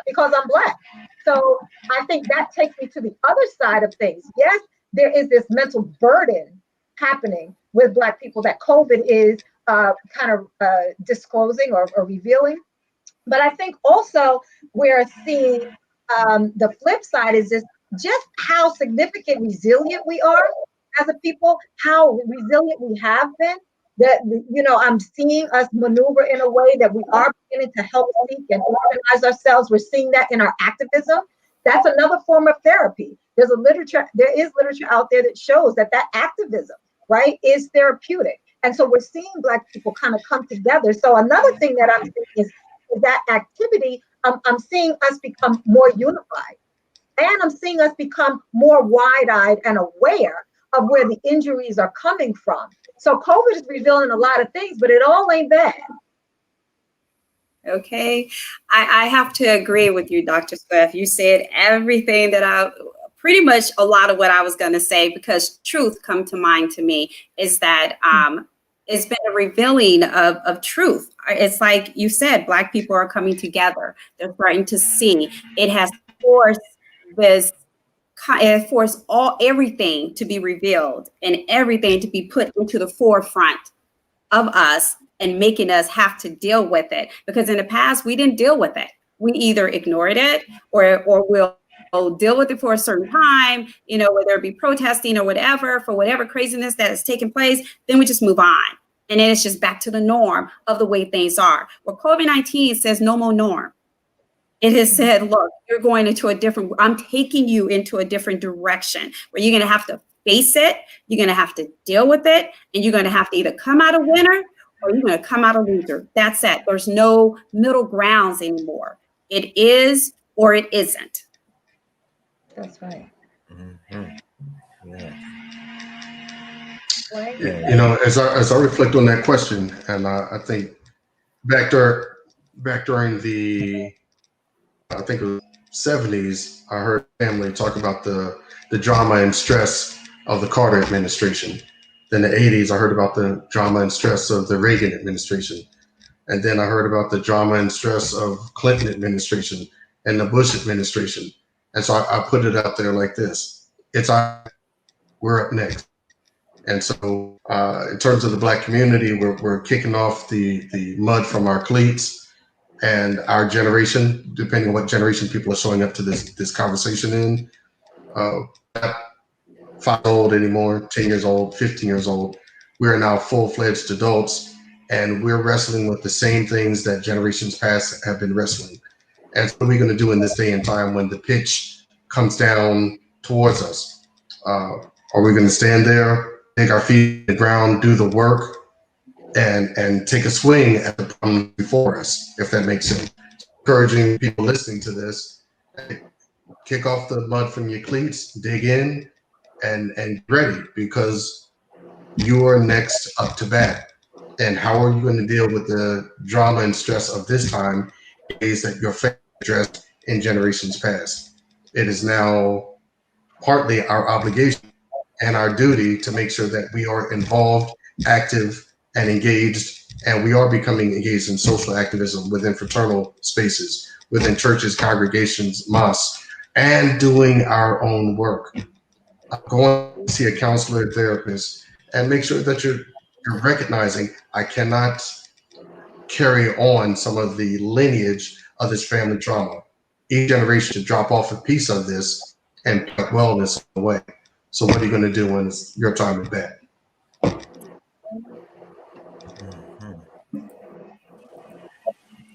because I'm Black. So I think that takes me to the other side of things. Yes, there is this mental burden happening with Black people that COVID is kind of disclosing or revealing. But I think also we're seeing the flip side is just how significant resilient we are as a people, how resilient we have been. That, I'm seeing us maneuver in a way that we are beginning to help seek and organize ourselves. We're seeing that in our activism. That's another form of therapy. There is literature out there that shows that activism, right, is therapeutic. And so we're seeing Black people kind of come together. So another thing that I'm seeing is that activity, I'm seeing us become more unified. And I'm seeing us become more wide-eyed and aware of where the injuries are coming from. So COVID is revealing a lot of things, but it all ain't bad. Okay. I have to agree with you, Dr. Swift. You said everything that pretty much a lot of what I was going to say, because truth come to mind to me is that it's been a revealing of truth. It's like you said, Black people are coming together. They're starting to see. It has forced this, it forced everything to be revealed and everything to be put into the forefront of us and making us have to deal with it. Because in the past, we didn't deal with it. We either ignored it or we'll deal with it for a certain time, whether it be protesting or whatever, for whatever craziness that has taken place, then we just move on. And then it's just back to the norm of the way things are. Well, COVID-19 says no more norm. It has said, look, you're going into I'm taking you into a different direction where you're going to have to face it, you're going to have to deal with it, and you're going to have to either come out a winner or you're going to come out a loser. That's it. There's no middle grounds anymore. It is or it isn't. That's right. Mm-hmm. Yeah. As I reflect on that question, and I think back during the, I think it was 70s, I heard family talk about the drama and stress of the Carter administration. Then the 80s, I heard about the drama and stress of the Reagan administration. And then I heard about the drama and stress of Clinton administration and the Bush administration. And so I put it out there like this: we're up next. And so in terms of the Black community, we're kicking off the mud from our cleats, and our generation, depending on what generation people are showing up to this conversation in, not 5 years old anymore, 10 years old, 15 years old. We are now full-fledged adults, and we're wrestling with the same things that generations past have been wrestling. And so what are we going to do in this day and time when the pitch comes down towards us? Are we going to stand there, take our feet in the ground, do the work, and take a swing at the problem before us, if that makes sense? Encouraging people listening to this, kick off the mud from your cleats, dig in, and get ready, because you are next up to bat. And how are you going to deal with the drama and stress of this time in ways that your family addressed in generations past? It is now partly our obligation and our duty to make sure that we are involved, active, and engaged, and we are becoming engaged in social activism within fraternal spaces, within churches, congregations, mosques, and doing our own work. Going to see a counselor, therapist, and make sure that you're recognizing, I cannot carry on some of the lineage of this family trauma. Each generation should drop off a piece of this and put wellness away. So what are you going to do when it's your time to bat?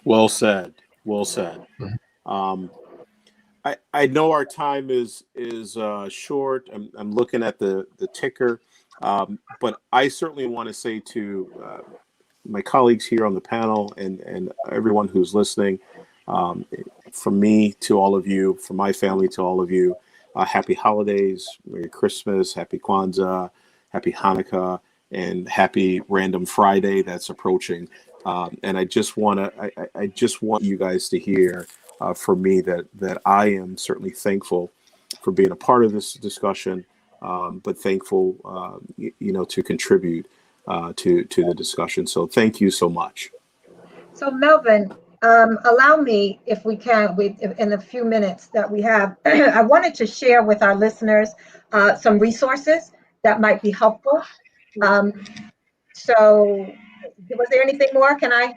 Well said. Well said. I know our time is short. I'm looking at the ticker, but I certainly want to say to my colleagues here on the panel and everyone who's listening, from me to all of you, from my family to all of you, happy holidays, Merry Christmas, Happy Kwanzaa, Happy Hanukkah, and Happy Random Friday that's approaching. And I just want you guys to hear from me that I am certainly thankful for being a part of this discussion, but thankful, to contribute to the discussion. So thank you so much. So Melvin, allow me, if we can, in a few minutes that we have, I wanted to share with our listeners some resources that might be helpful. So was there anything more? Can I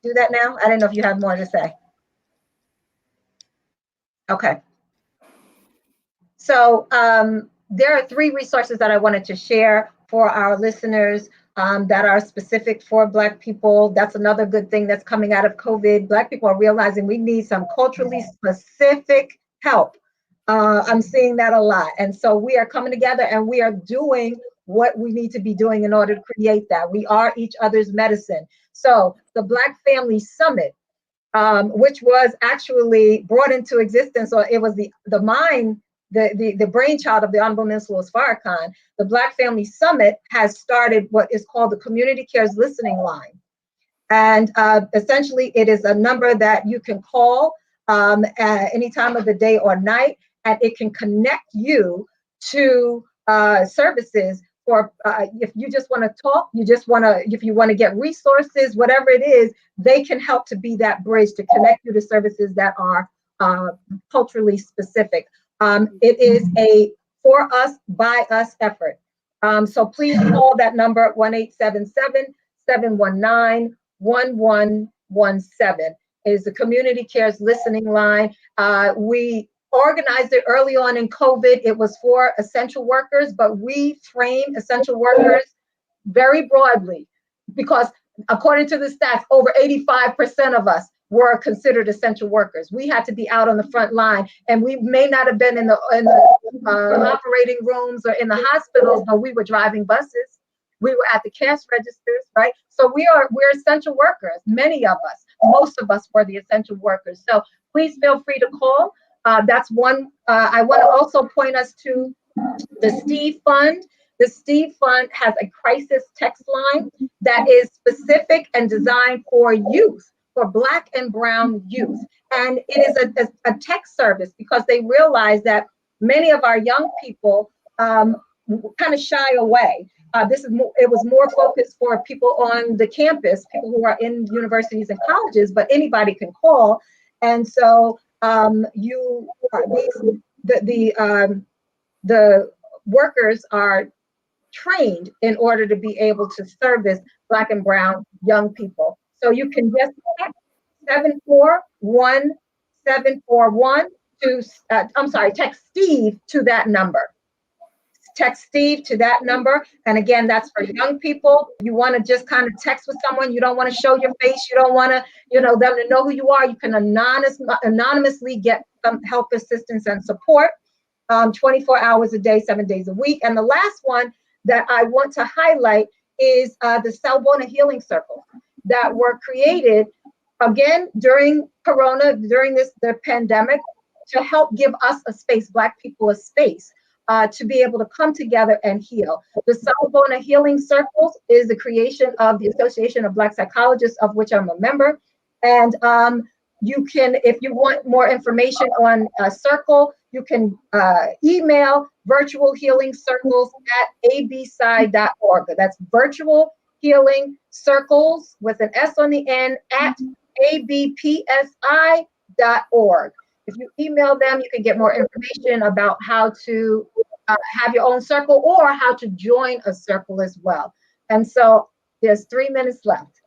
do that now? I didn't know if you have more to say. Okay. So there are 3 resources that I wanted to share for our listeners that are specific for Black people. That's another good thing that's coming out of COVID. Black people are realizing we need some culturally specific help. I'm seeing that a lot. And so we are coming together and we are doing what we need to be doing in order to create that. We are each other's medicine. So the Black Family Summit, which was actually brought into existence, or it was the brainchild of the Honorable Minister Louis Farrakhan. The Black Family Summit has started what is called the Community Cares Listening Line. And essentially, it is a number that you can call at any time of the day or night, and it can connect you to services for if you just want to talk, if you want to get resources, whatever it is, they can help to be that bridge to connect you to services that are culturally specific. It is a for us, by us effort. So please call that number 1-877-719-1117. Is the Community Cares listening line. We organized it early on in COVID. It was for essential workers, but we frame essential workers very broadly because according to the stats, over 85% of us were considered essential workers. We had to be out on the front line, and we may not have been in the operating rooms or in the hospitals, but we were driving buses. We were at the cash registers, right? So we're essential workers, many of us. Most of us were the essential workers. So please feel free to call. That's one. I want to also point us to the S.A.D Fund. The S.A.D Fund has a crisis text line that is specific and designed for youth, for Black and Brown youth. And it is a text service because they realize that many of our young people kind of shy away. It was more focused for people on the campus, people who are in universities and colleges, but anybody can call. And so the workers are trained in order to be able to service Black and Brown young people. So you can just text 741-741 to, text Steve to that number. Text Steve to that number. And again, that's for young people. You want to just kind of text with someone. You don't want to show your face. You don't want to, them to know who you are. You can anonymously get help, assistance, and support 24 hours a day, 7 days a week. And the last one that I want to highlight is the Salbona Healing Circles that were created, again, during Corona, during the pandemic, to help give us a space, Black people a space, to be able to come together and heal. The Salbona Healing Circles is the creation of the Association of Black Psychologists, of which I'm a member. And you can, if you want more information on a circle, you can email virtualhealingcircles@absci.org. That's virtual healing circles with an S on the end at abpsi.org. If you email them, you can get more information about how to have your own circle or how to join a circle as well. And so there's 3 minutes left.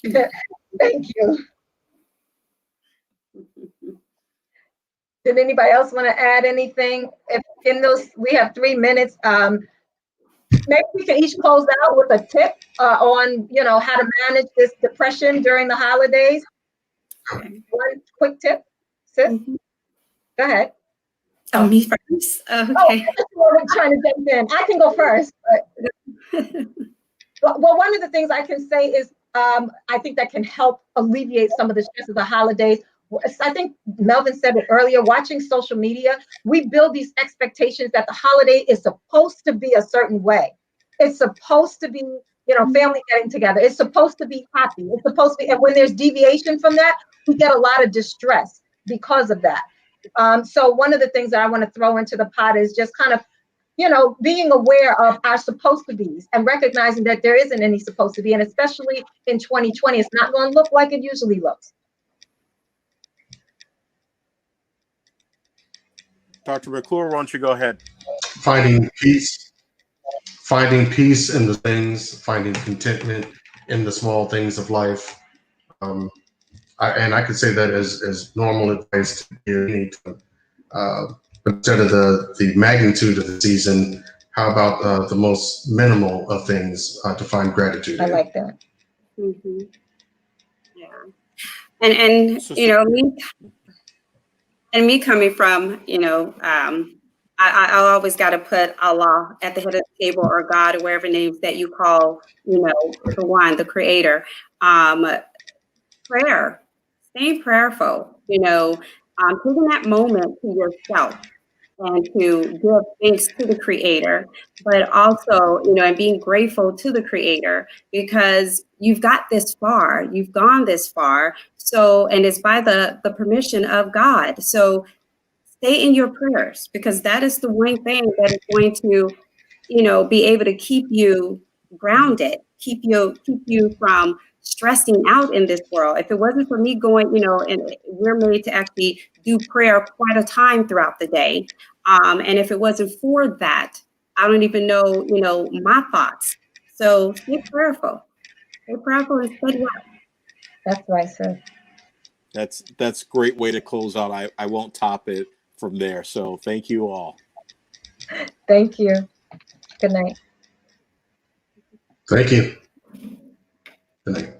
Thank you. Did anybody else want to add anything? If in those, we have 3 minutes. Maybe we can each close out with a tip on, how to manage this depression during the holidays. One quick tip, sis. Go ahead. Oh, me first. Okay. I'm trying to jump in. I can go first. But, well, one of the things I can say is I think that can help alleviate some of the stress of the holidays. I think Melvin said it earlier, watching social media, we build these expectations that the holiday is supposed to be a certain way. It's supposed to be, family getting together. It's supposed to be happy. It's supposed to be, and when there's deviation from that, we get a lot of distress because of that. So one of the things that I want to throw into the pot is just kind of, being aware of our supposed to be's and recognizing that there isn't any supposed to be. And especially in 2020, it's not going to look like it usually looks. Dr. McClure, why don't you go ahead? Finding peace in the things, finding contentment in the small things of life. I could say that as normal advice to you. Instead of the magnitude of the season, how about the most minimal of things to find gratitude in? I like that. Mm-hmm. Yeah. And me coming from, I always got to put Allah at the head of the table, or God, or wherever names that you call, the one, the creator. Prayer, staying prayerful, taking that moment to yourself. and to give thanks to the Creator, but also, and being grateful to the Creator because you've got this far, you've gone this far. So, and it's by the permission of God. So stay in your prayers because that is the one thing that is going to, be able to keep you grounded, keep you from stressing out in this world. If it wasn't for me going, and we're made to actually do prayer quite a time throughout the day. And if it wasn't for that, I don't even know, my thoughts. So stay prayerful and study up. That's right, sir. That's a great way to close out. I won't top it from there. So thank you all. Thank you. Good night. Thank you. Good night.